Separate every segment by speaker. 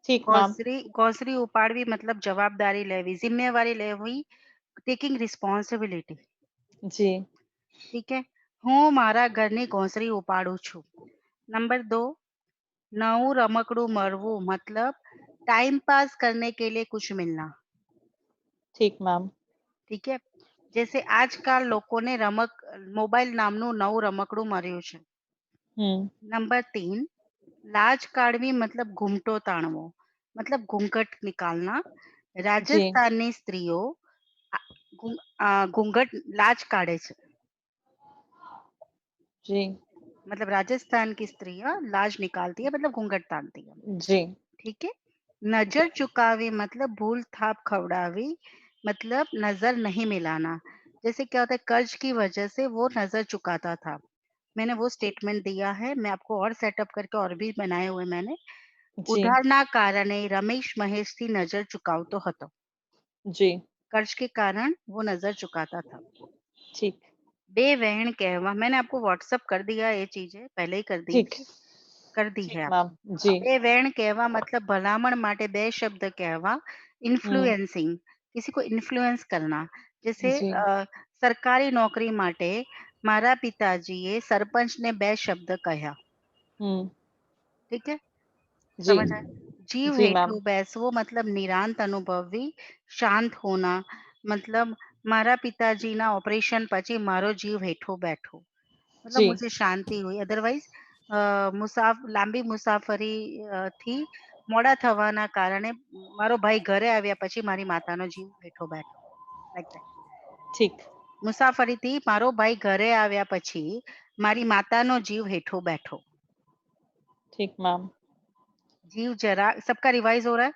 Speaker 1: ठीक मैम।
Speaker 2: ગોસરી ઉપાડવી મતલબ જવાબદારી લેવી, જિમ્મેવારી લેવી, ટેકિંગ રિસ્પોન્સિબિલિટી.
Speaker 1: जी।
Speaker 2: ठीक है, હું મારા ઘરની ઘોંસરી ઉપાડું છું. नंबर 2, नવું રમકડું મળવું मतलब टाइम पास करने के लिए कुछ मिलना.
Speaker 1: ठीक मैम।
Speaker 2: ठीक है, जैसे આજકાલ લોકોને મોબાઈલ નામનું નવું રમકડું મળ્યું છે. नंबर 3, लाज काढ़वी मतलब घूमटो ताणवो मतलब घूंघट निकालना.
Speaker 1: जी।
Speaker 2: राजस्थानी स्त्रीओ आ- घूंघट लाज काढ़े छे.
Speaker 1: जी।
Speaker 2: मतलब राजस्थान की स्त्रियां लाज निकालती है मतलब घूंघट तानती है.
Speaker 1: जी।
Speaker 2: ठीक है, नजर चुकावी मतलब भूल थाप खवड़ावी मतलब नजर नहीं मिलाना. जैसे क्या होता है, कर्ज की वजह से वो नजर चुकाता था. मैंने वो स्टेटमेंट दिया है, मैं आपको और सेटअप करके और भी बनाए हुए मैंने.
Speaker 1: जी।
Speaker 2: उधाરના કારણે રમેશ મહેશથી નજર ચુકાવતો હતો.
Speaker 1: जी।
Speaker 2: कर्ज के कारण वो नजर चुकाता था.
Speaker 1: ठीक।
Speaker 2: बेवहण कहवा, मैंने आपको व्हाट्सअप कर दिया, ये चीजें पहले ही
Speaker 1: ठीक।
Speaker 2: कर दी
Speaker 1: ठीक
Speaker 2: है
Speaker 1: मैम।
Speaker 2: आपको.
Speaker 1: जी।
Speaker 2: बेवहण कहवा मतलब भलामण माटे बे शब्द कहवा.
Speaker 1: हुँ।
Speaker 2: इन्फ्लुएंसिंग, किसी को इन्फ्लुएंस करना. जैसे
Speaker 1: जी।
Speaker 2: सरकारी नौकरी माटे મારા પિતાજીએ સરપંચને 2 શબ્દ કહ્યા.
Speaker 1: हुँ।
Speaker 2: ठीक है,
Speaker 1: जी।
Speaker 2: समझ आया? जीव
Speaker 1: जी मैम।
Speaker 2: हेठू बैसवो मतलब निरांत अनुभवी, शांत होना. मतलब मारा पिताजीना ऑपरेशन પછી મારો જીવ હેઠો બેઠો. मतलब
Speaker 1: जी।
Speaker 2: मुझे शांति हुई. अदरवाइज લાંબી મુસાફરી થી મોડા થવાના કારણે મારો ભાઈ ઘરે આવ્યા પછી મારી માતાનો જીવ હેઠો બેઠો. Like that.
Speaker 1: ठीक।
Speaker 2: મુસાફરીથી મારો ભાઈ ઘરે આવ્યા પછી મારી માતાનો જીવ હેઠો બેઠો.
Speaker 1: ठीक मैम।
Speaker 2: जीव जरा, सबका रिवाइज हो रहा है.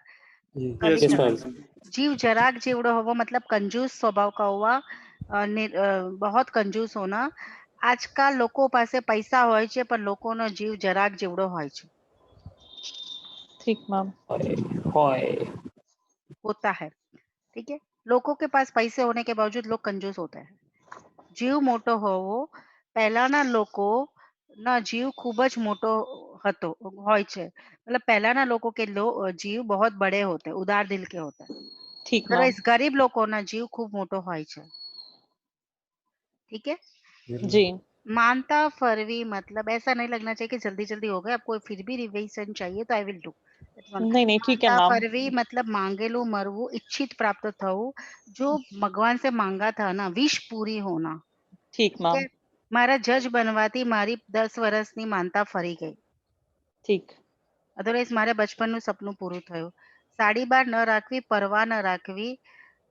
Speaker 2: कभी
Speaker 3: यस
Speaker 1: ठीक।
Speaker 3: मैम।
Speaker 2: जीव જરાક જેવડો હોવો मतलब कंजूस स्वभाव का हुआ. बहुत कंजूस होना. આજકાલ લોકો પાસે પૈસા હોય છે પણ લોકોનો જીવ જરાક જેવડો હોય છે.
Speaker 1: ठीक मैम।
Speaker 3: होय.
Speaker 2: होता है. ठीक है, लोगों के पास पैसे होने के बावजूद लोग कंजूस होते हैं. જીવ મોટો હોવો, પહેલાના લોકો ના જીવ ખૂબ જ મોટો હતો હોય છે. मतलब પહેલાના લોકો के जीव बहुत बड़े होते, उदार दिल के होते हैं.
Speaker 1: ठीक मैम।
Speaker 2: अदरवाइज गरीब लोगोना जीव खूब मोटो હોય છે. ठीक है,
Speaker 1: जी।
Speaker 2: मानता फरवी मतलब ऐसा नहीं लगना चाहिए कि जल्दी जल्दी हो गया, आपको फिर भी रिवीजन चाहिए तो आई विल डू.
Speaker 1: नहीं, नहीं, ठीक है
Speaker 2: मानता
Speaker 1: मैम।
Speaker 2: फरवी मतलब मांगेलू मरવું, इच्छित प्राप्त થવું. जो भगवान से मांगा था ना, विश पूरी होना.
Speaker 1: ठीक
Speaker 2: ठीक है,
Speaker 1: मैम।
Speaker 2: મારા જજ બનવાથી મારી 10 વર્ષની માનતા ફરી ગઈ.
Speaker 1: ठीक।
Speaker 2: અધરવાઇઝ મારે બચપનનું સપનું પૂરું થયું. સાડી બાર ન રાખવી, પરવા ન રાખવી.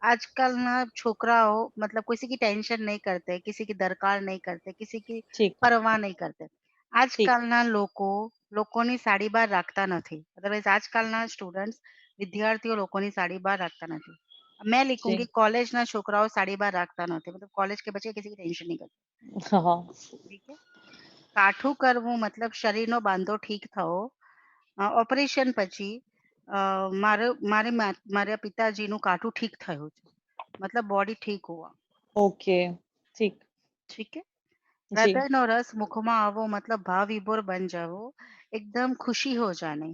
Speaker 2: आजकल ना छोकराओ मतलब किसी की टेंशन नहीं करते, किसी की दरकार नहीं करते, किसी की
Speaker 1: ठीक।
Speaker 2: परवाह नहीं करते.
Speaker 1: ठीक।
Speaker 2: આજકાલના લોકોની સાડી બહાર રાખતા નથી. અધરવાઇઝ આજકાલના સ્ટુડન્ટ્સ, વિદ્યાર્થીઓ લોકોની સાડી બહાર રાખતા નથી. मैं
Speaker 1: जी।
Speaker 2: लिखूंगी कॉलेजना છોકરાઓ साड़ी बाहर રાખતા નથી. मतलब कॉलेज के बच्चे किसी की टेंशन नहीं करते.
Speaker 1: हाँ, हाँ।
Speaker 2: ठीक है, કાઠું કરવું मतलब શરીરનો બાંધો ઠીક થવો. ઓપરેશન પછી મારા પિતાજીનું કાઠું ઠીક થયું છે. मतलब बॉडी ठीक हुआ.
Speaker 1: ओके। ठीक।
Speaker 2: ठीक है,
Speaker 1: जी।
Speaker 2: હૃદયનો રસ મુખમાં આવો मतलब ભાવ વિભોર બન જાવો, એકદમ ખુશી हो जाने.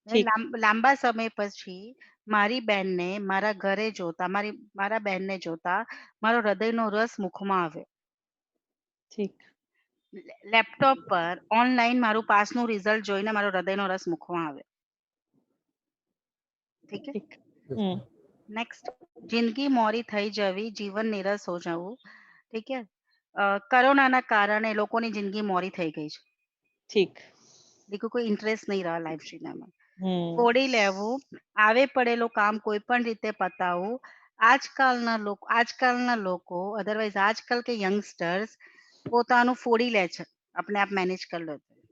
Speaker 1: ठीक।
Speaker 2: લાંબા સમય પછી મારી બહેનને મારા ઘરે જોતા, મારા બહેનને જોતા મારો હૃદયનો રસ મુખમાં આવે.
Speaker 1: ठीक।
Speaker 2: લેપટોપ પર ઓનલાઈન મારું પાસનું રિઝલ્ટ જોઈને મારો હૃદયનો રસ મુખમાં આવે. ઠીક है,
Speaker 1: ठीक। हुँ।
Speaker 2: नेक्स्ट. જિંદગી મોરી થઈ જવી, જીવન નિરસ હો જવું. ઠીક है, કોરોનાના કારણે લોકોની જિંદગી મોરી થઈ ગઈ છે.
Speaker 1: ठीक।
Speaker 2: देखो कोई इंटरेस्ट नहीं रहा लाइफ जीने.
Speaker 1: हुँ।
Speaker 2: ફોડી લેવું, આવે પડેલું કામ કોઈ પણ રીતે પતાવવું. આજકાલના લોકો અધરવાઇઝ આજકાલ કે યંગસ્ટર્સ પોતાનું ફોડી લે છે, अपने आप मैनेज कर लेते हैं.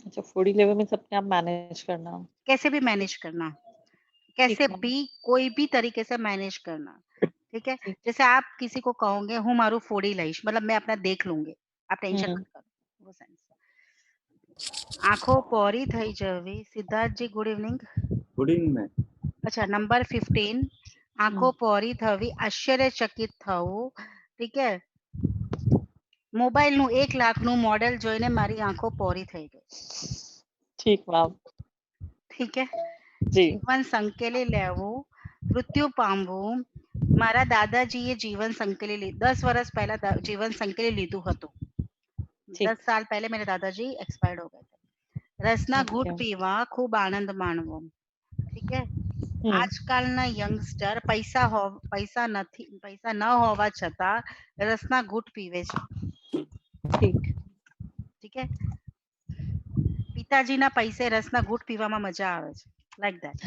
Speaker 1: अच्छा, फूडी लेवल मीन्स अपने आप मैनेज करना।
Speaker 2: कैसे भी मैनेज करना,
Speaker 1: ठीक
Speaker 2: कैसे
Speaker 1: मैम।
Speaker 2: भी कोई भी तरीके से मैनेज करना. ठीक है,
Speaker 1: ठीक।
Speaker 2: जैसे आप किसी को कहोगे हूँ मारू फोड़ी लईश मतलब मैं अपना देख लूंगी, आप टेंशन
Speaker 1: हुँ।
Speaker 2: मत करो. वो सेंस. आंखों पोरी થઈ જવી. Siddharth ji good evening.
Speaker 3: Good evening ma'am.
Speaker 2: अच्छा, नंबर 15, आंखों
Speaker 1: हुँ।
Speaker 2: पोरी થવી, આશ્ચર્યચકિત થવું. ઠીક है, મોબાઈલનું 1 લાખનું મોડેલ જોઈને મારી આંખો પોરી થઈ ગઈ.
Speaker 1: ठीक मैम।
Speaker 2: ठीक है,
Speaker 1: जी
Speaker 2: જીવન સંકેલી લેવું, મૃત્યુ પામવું. મારા દાદાજીએ જીવન સંકેલી 10 વર્ષ પહેલા જીવન સંકેલી લીધું હતું.
Speaker 1: ठीक
Speaker 2: 10 साल पहले मेरे दादाजी एक्सपायर्ड हो गए थे. રસના ઘૂંટ
Speaker 1: ओके
Speaker 2: પીવા, ખૂબ આનંદ માણવો. ઠીક है.
Speaker 1: हम्म
Speaker 2: આજકાલના યંગસ્ટર પૈસા ન હોવા છતાં રસના ઘૂંટ પીવે છે.
Speaker 1: ठीक
Speaker 2: ઠીક है. પિતાજીના પૈસે રસના ઘૂંટ પીવામાં મજા આવે છે. Like that.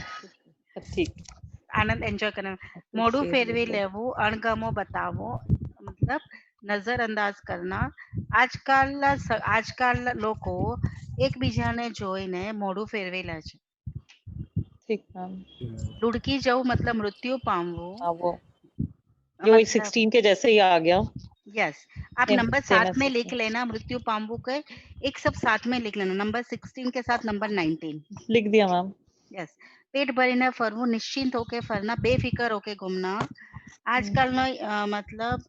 Speaker 1: ठीक
Speaker 2: આનંદ એન્જોય કરવાનો. મોઢું
Speaker 1: appreciate
Speaker 2: ફેરવી
Speaker 1: it.
Speaker 2: લેવું, અણગમો બતાવો, મતલબ નજરઅંદાજ કરના. આજકાલના લોકો એકબીજાને જોઈને મોઢું ફેરવી લે છે.
Speaker 1: ठीक मैम
Speaker 2: લુડકી જવું મતલબ મૃત્યુ પામવું.
Speaker 1: हाँ वो ये वही
Speaker 2: मतलब
Speaker 1: 16 के जैसे ही आ गया
Speaker 2: यस, आप
Speaker 1: सेम
Speaker 2: नंबर
Speaker 1: सेम
Speaker 2: 7
Speaker 1: एज
Speaker 2: में लिख
Speaker 1: 16
Speaker 2: लेना मृत्यु पाम्बू के. एक सब साथ में लिख लेना, नंबर 16 के साथ नंबर 19.
Speaker 1: लिख दिया मैम
Speaker 2: यस. पेट भरीने फरવું, નિશ્ચિંત હોકે ફરના, બેફિકર હોકે ઘૂમના. આજકાલનો મતલબ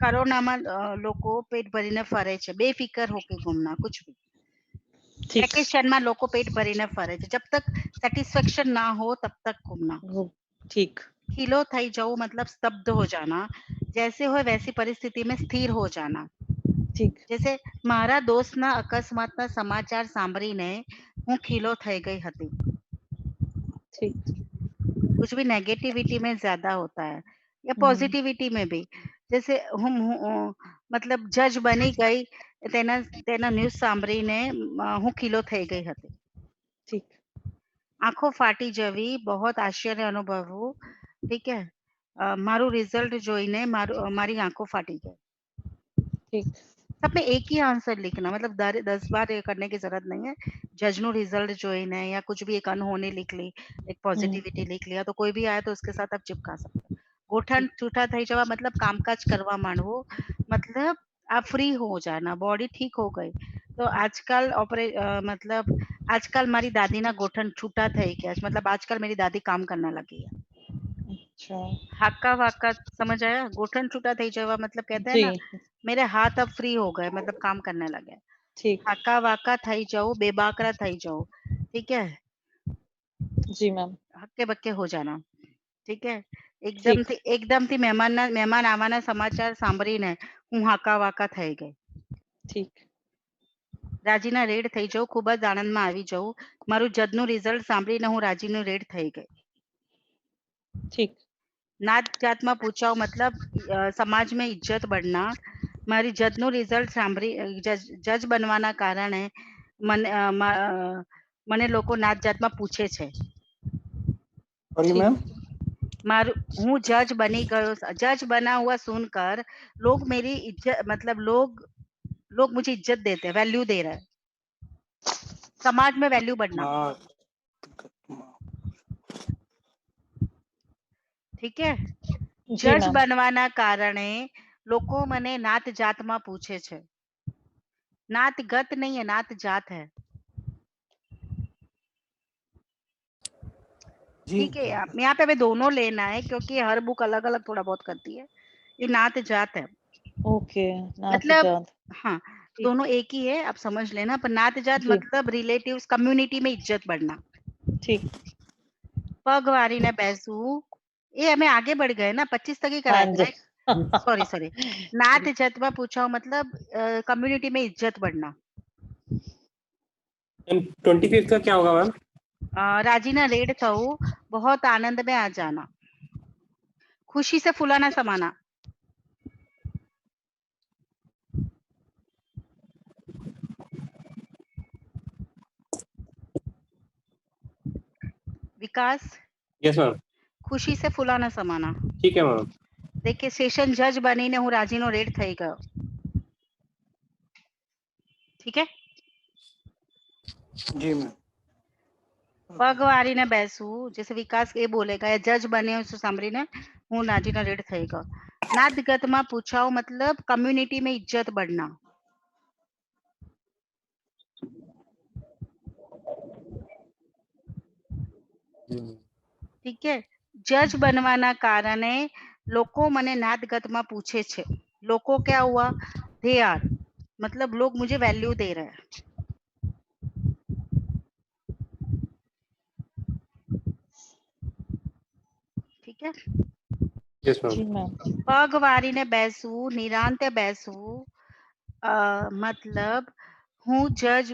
Speaker 2: કોરોનામાં લોકો પેટ ભરીને ફરે છે, બેફિકર હોકે ઘૂમના. कुछ भी
Speaker 1: ठीक
Speaker 2: વેકેશનમાં લોકો પેટ ભરીને ફરે છે. जब तक સેટિસ્ફેક્શન ना हो तब तक घूमना.
Speaker 1: वो ठीक
Speaker 2: खिलो થઈ જવું मतलब स्तब्ध हो जाना. जैसे हो वैसी परिस्थिति में स्थिर हो जाना.
Speaker 1: ठीक
Speaker 2: जैसे મારા દોસ્તના અકસ્માતના સમાચાર સાંભળીને હું ખીલો થઈ ગઈ હતી.
Speaker 1: ठीक
Speaker 2: कुछ भी नेगेटिविटी में ज्यादा होता है या
Speaker 1: हम्म,
Speaker 2: पॉजिटिविटी में भी. जैसे मतलब जज बनी गई તેના ન્યૂઝ સાંભળીને હું ખીલો થઈ ગઈ હતી.
Speaker 1: ठीक
Speaker 2: આંખો ફાટી જવી, बहुत આશ્ચર્ય અનુભવવું. ठीक है. મારું રિઝલ્ટ જોઈને મારી આંખો फाटी गई.
Speaker 1: ठीक
Speaker 2: सब में एक ही आंसर लिखना, मतलब 10 बार ये करने की जरूरत नहीं है. जजનું રિઝલ્ટ જોઈને या कुछ भी एक अनहोनी लिख ली, एक पॉजिटिविटी लिख लिया, तो कोई भी आए तो उसके साथ आप चिपका सकते हो. ગોઠણ છૂટા થઈ જવા मतलब कामकाज કરવા માંડવું, मतलब आप फ्री हो जाना, बॉडी ठीक हो गई. तो आजकल मतलब आजकल मारी दादीना गोठन छूटा થઈ ગયા છે, मतलब आजकल मेरी दादी काम करने लगी है.
Speaker 1: अच्छा
Speaker 2: हाका वाका समझ आया. गोठन छूटा થઈ જવા मतलब कहते हैं
Speaker 1: जी
Speaker 2: ना, मेरे हाथ अब फ्री हो गए, मतलब काम करने लगे.
Speaker 1: ठीक
Speaker 2: हाका वाका થઈ जाओ, बेबाकरा થઈ जाओ. ठीक है.
Speaker 1: जी मैम
Speaker 2: હક્કે બક્કે हो जाना. ठीक है.
Speaker 1: ठीक
Speaker 2: એકદમથી મહેમાન આવવાના સમાચાર સાંભળીને હું હાકા વાકા થઈ ગઈ.
Speaker 1: ठीक
Speaker 2: રાજીના રેડ થઈ જાઉં, ખૂબ જ આનંદમાં આવી જાઉં. મારું જજનું રિઝલ્ટ સાંભળીને હું રાજીનું રેડ થઈ ગઈ.
Speaker 1: ठीक
Speaker 2: નાત જાતમાં પૂછાવ मतलब સમાજ में इज्जत बढ़ना. મારી જજનું રિઝલ્ટ સાંભળી જજ બનવાના કારણે મને લોકો નાત જાતમાં પૂછે છે.
Speaker 3: सॉरी
Speaker 1: ठीक
Speaker 3: मैम
Speaker 2: मारू हूँ जज बनी गयो. जज बना हुआ सुनकर लोग मेरी इज्जत मतलब लोग मुझे इज्जत देते हैं, वैल्यू दे रहे हैं. समाज में वैल्यू बढ़ना. ठीक है.
Speaker 1: जी
Speaker 2: જજ
Speaker 1: मैम
Speaker 2: બનવાના કારણે લોકો મને નાત જાતમાં પૂછે છે. नात गत नहीं है, नात जात है.
Speaker 3: जी
Speaker 2: ठीक है. यहाँ पे हमें दोनों लेना है क्योंकि हर बुक अलग अलग थोड़ा बहुत करती है. ये नात जात है
Speaker 1: ओके नाथ
Speaker 2: मतलब
Speaker 1: जात
Speaker 2: हाँ,
Speaker 1: ठीक
Speaker 2: दोनों एक ही है, आप समझ लेना. पर नात जात
Speaker 1: जी
Speaker 2: मतलब रिलेटिव्स कम्युनिटी में इज्जत बढ़ना.
Speaker 1: ठीक
Speaker 2: पग वारीने बेसવું, ये हमें आगे बढ़ गए ना, 25 तक ही
Speaker 1: हाँ
Speaker 2: कराया था,
Speaker 1: जी
Speaker 2: राइट. सॉरी. नात जतवा पूछाओ मतलब कम्युनिटी में इज्जत बढ़ना.
Speaker 3: 25th का क्या होगा मैम?
Speaker 2: राजीना रेड થવું, बहुत आनंद में आ जाना, खुशी से फुलाना समाना. विकास,
Speaker 3: यस मैम
Speaker 2: खुशी से फुलाना समाना.
Speaker 3: ठीक है मैम
Speaker 2: देखिए सेशन जज बनीने હું રાજીનો રેડ થઈ ગયો. ठीक है.
Speaker 3: जी मैम
Speaker 2: પગ વાળીને બેસવું, जैसे विकास ये बोलेगा या जज बने उसको સાંભળીને હું રાજીનો રેડ થઈ ગયો. નાતગતમાં પૂછાઓ मतलब कम्युनिटी में इज्जत बढ़ना. ठीक है. जज बनवाના કારણે લોકો મને નાતગતમાં પૂછે છે. લોકો क्या हुआ, they are मतलब लोग मुझे वैल्यू दे रहे हैं. ठीक है।
Speaker 3: Yes ma'am.
Speaker 1: जी मैम।
Speaker 2: પગ વારીને બેસવું, નિરાંતે બેસવું, મતલબ હું જજ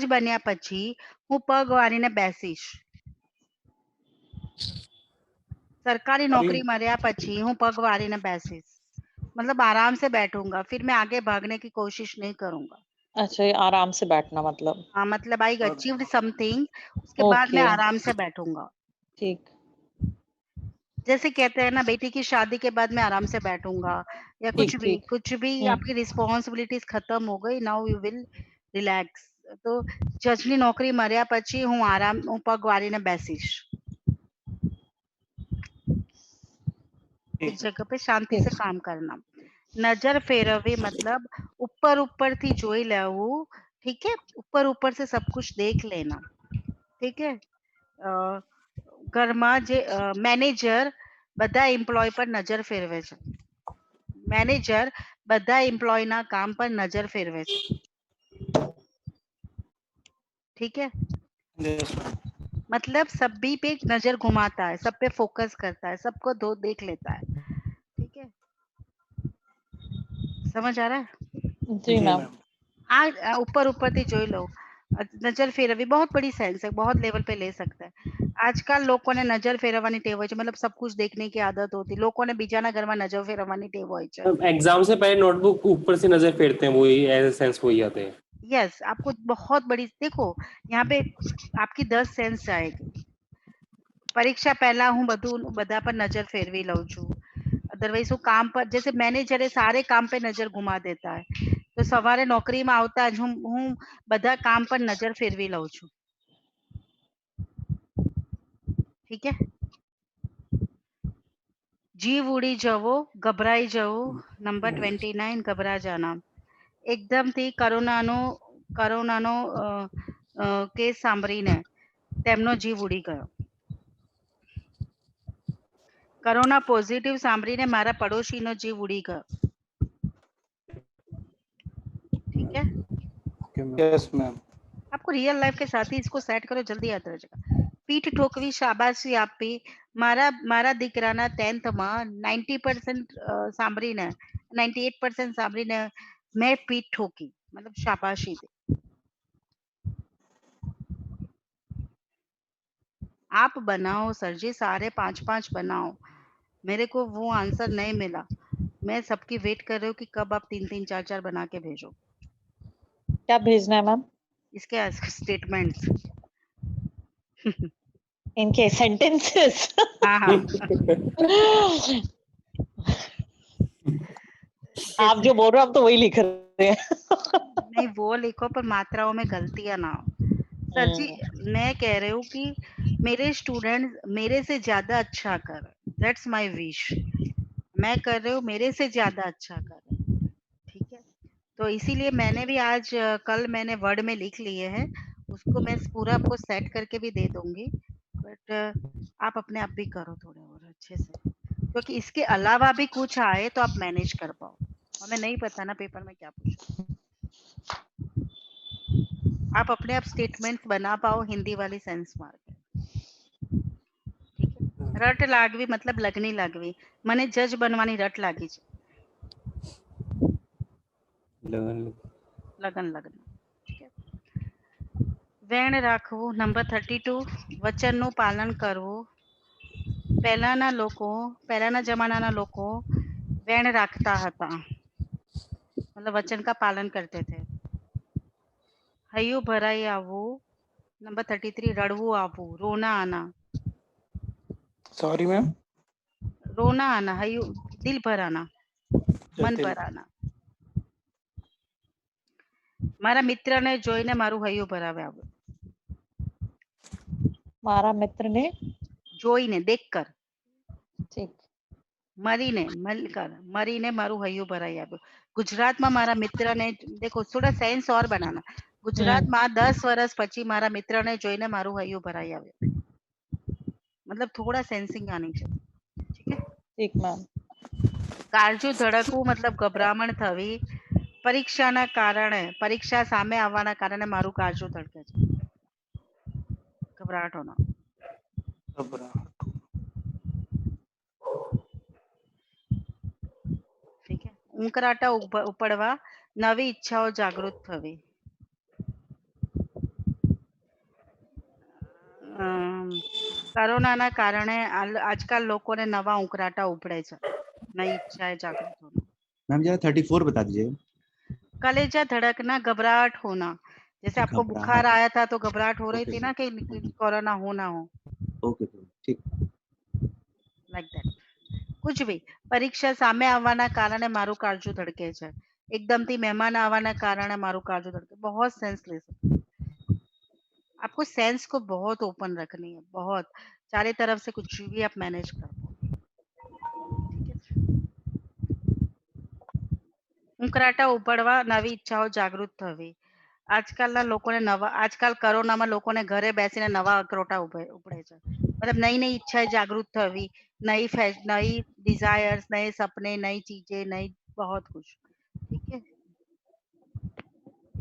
Speaker 2: બન્યા પછી હું પગ વારીને બેસીશ. सरकारी नौकरी मर्या पची हूँ पग वारी ने बैसीस, मतलब आराम से बैठूंगा, फिर मैं आगे भागने की कोशिश नहीं करूंगा.
Speaker 1: अच्छा, ये आराम से बैठना मतलब।
Speaker 2: हाँ, मतलब आई अचीव्ड समथिंग, उसके बाद मैं
Speaker 1: ओके,
Speaker 2: आराम से बैठूंगा.
Speaker 1: ठीक।
Speaker 2: जैसे कहते हैं ना, बेटी की शादी के बाद मैं आराम से बैठूंगा, या
Speaker 1: ठीक, ठीक।
Speaker 2: कुछ भी
Speaker 1: हुँ,
Speaker 2: आपकी रिस्पॉन्सिबिलिटीज खत्म हो गई, नाउ यू विल रिलैक्स. तो जजनी नौकरी मर्या पची हूँ पग वारी ने बैसीश, एक जगह पे शांति
Speaker 1: ठीक।
Speaker 2: से काम करना. नजर फेरवी मतलब ऊपर थी જોઈ લેવું, ठीक है, ऊपर से सब कुछ देख लेना, ठीक है. ઘરમાં જે મેનેજર બધા એમ્પ્લોય પર નજર ફેરવે છે. મેનેજર બધા એમ્પ્લોયના કામ પર નજર ફેરવે છે, ठीक है.
Speaker 3: Yes ma'am.
Speaker 2: मतलब सभी पे नजर घुमाता है, सब पे फोकस करता है, सबको दो देख लेता है, ठीक है. समझ आ रहा है?
Speaker 1: जी मैम।
Speaker 2: आ ऊपर थी જોઈ लो. નજર ફેરવવી बहुत बड़ी सेंस है, बहुत लेवल पे ले सकता है. આજકાલ લોકોને નજર ફેરવવાની ટેવ હોય છે, मतलब सब कुछ देखने की आदत होती, લોકોને બીજાના ઘરમાં નજર ફેરવવાની ટેવ હોય છે.
Speaker 3: एग्जाम से पहले नोटबुक ऊपर से नजर फेरते हैं, वही एज सेंस वही आते हैं।
Speaker 2: यस, आपको बहुत बड़ी देखो, यहाँ पे आपकी 10 सेंस आएगी. परीक्षा पहला હું બધા પર नजर ફેરવી લઉં છું. अदरवाइज હું काम पर, जैसे मैनेजर है सारे काम पे नजर घुमा देता है, तो સવારે નોકરીમાં આવતા જ હું બધા કામ પર નજર ફેરવી લઉં છું, ठीक है. जीव उड़ी जवो, घबराई जवो. नंबर 29, घबरा जाना. એકદમ થી કરોનાનો કેસ સાંભળીને તેમનો જીવ ઉડી ગયો. કોરોના પોઝિટિવ સાંભળીને મારા પડોશીનો જીવ ઉડી ગયો, ठीक है.
Speaker 4: Yes ma'am.
Speaker 2: आपको रियल लाइफ के साथ ही इसको सेट करो, जल्दी याद रह जाएगा. પીઠ ઠોકવી, શાબાશી આપવી. મારા દીકરાના 10th માં 90% સાંભળીને 98% સાંભળીને મેં પીઠ ઠોકી, मतलब शाबाशी दी. आप बनाओ सर जी, सारे 5-5 बनाओ. मेरे को वो आंसर नहीं मिला, मैं सबकी वेट कर रही हूँ कि कब आप 3-3 4-4 बना के भेजो
Speaker 1: क्या भेजना है मैम?
Speaker 2: इसके स्टेटमेंट्स.
Speaker 1: इनके सेंटेंसेस?
Speaker 2: हाँ हाँ.
Speaker 1: आप जो बोल रहे हो हम तो वही लिख रहे हैं।
Speaker 2: नहीं, वो लिखो पर मात्राओं में गलतियां ना हो. सर जी, मैं कह रही हूँ कि मेरे स्टूडेंट मेरे से ज्यादा अच्छा कर, दैट्स माय विश. मैं कर रही हूँ मेरे से ज्यादा अच्छा कर, ठीक है. तो इसीलिए मैंने भी आज कल मैंने वर्ड में लिख लिए हैं, उसको मैं पूरा आपको सेट करके भी दे दूंगी, बट आप अपने आप भी करो थोड़े और अच्छे से, क्योंकि इसके अलावा भी कुछ आए तो आप मैनेज कर पाओ. हमें नहीं पता ना पेपर में क्या पूछा, आप अपने आप स्टेटमेंट्स बना पाओ हिंदी वाली सेंस मार के, ठीक है. रट लागवी मतलब लगनी लागवी. મને જજ બનવાની રટ લાગી છે, लगन, ठीक है. વેણ રાખવું. નંબર 32, વચનનું પાલન કરવું. પહેલાના જમાનાના લોકો વેણ રાખતા હતા, मतलब वचन का पालन करते थे. હૈયું ભરાઈ આવવું. नंबर 33, રડવું આવવું, रोना आना.
Speaker 4: Sorry ma'am.
Speaker 2: रोना आना, हयू दिल भर आना, मन भर आना. મારા મિત્રને જોઈને મારું હૈયું ભરાવે આવ્યું.
Speaker 1: મારા મિત્ર ને
Speaker 2: જોઈને, देखकर.
Speaker 1: ठीक.
Speaker 2: મરીને મારું હૈયું ભરાઈ આવ્યું. ગુજરાતમાં મારા મિત્રને, देखो थोड़ा सेंस और बनाना. ગુજરાતમાં 10 વર્ષ પછી મારા મિત્રને જોઈને મારું હૈયું ભરાઈ આવ્યું, मतलब थोड़ा सेंसिंग आनी चाहिए, ठीक है.
Speaker 1: ठीक मैम.
Speaker 2: કાળજું ધડકવું मतलब ગભરામણ થવી. પરીક્ષાના કારણે, પરીક્ષા સામે આવવાના કારણે મારું કાળજું ધડકે છે, घबराहट होना. ઉંકરાટા ઉપડવા, નવી ઈચ્છાઓ જાગૃત થવી. કોરોનાના કારણે આજકાલ લોકોને નવા ઉંકરાટા ઉપડે છે, નई ઈચ્છાએ જાગૃત होना.
Speaker 5: मैम जरा 34 बता दीजिए.
Speaker 2: कलेजा धड़कना, घबराहट होना. जैसे आपको बुखार
Speaker 5: घबराहट.
Speaker 2: आया था तो घबराहट हो रही
Speaker 5: ओके
Speaker 2: थी
Speaker 5: सर.
Speaker 2: ना कि कोरोना हो ना हो,
Speaker 5: ओके सर, ठीक.
Speaker 2: Like that. कुछ भी परीक्षा સામે આવવાના કારણે મારું કાળજું ધડકે છે, एकदमથી મહેમાન આવવાના કારણે મારું કાળજું ધડકે. बहुत सेंस ले सकते हैं. आपको सेंस को बहुत ओपन रखनी है, बहुत चारों तरफ से कुछ भी आप मैनेज कर पाओ. ठीक है. ઉંકરાટા ઉપડવા, નવી ઈચ્છાઓ જાગૃત થવી. આજકાલ કોરોનામાં લોકોને ઘરે બેસીને નવા ઉંકરાટા ઉપડે છે. मतलब नई नई इच्छाएं जागरूक थवी, नई डिजायर्स, नए सपने, नई चीजें, नई बहुत कुछ. ठीक है.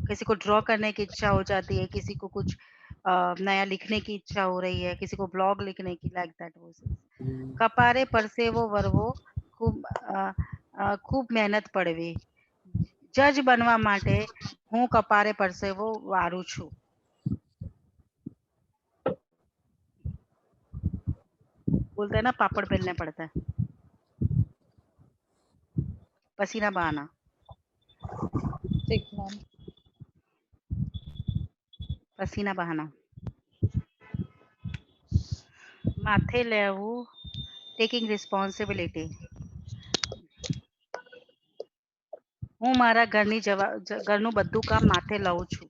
Speaker 2: किसी को ड्रॉ करने की इच्छा हो जाती है, किसी को कुछ नया लिखने की इच्छा हो रही है, किसी को ब्लॉग लिखने की, लाइक दैट. कपारे परसेवो वरવો, खूब मेहनत પડવી. जज बनवा માટે હું કપારે પરસેવો વારું છું. बोलते हैं ना, पापड़ बेलने पड़ता है. पसीना बहाना.
Speaker 1: ठीक मैम.
Speaker 2: पसीना बहाना. माथे लेवू, टेकिंग रिस्पोन्सिबिलिटी. હું મારા ઘરનું બધું કામ માથે લઉં છું.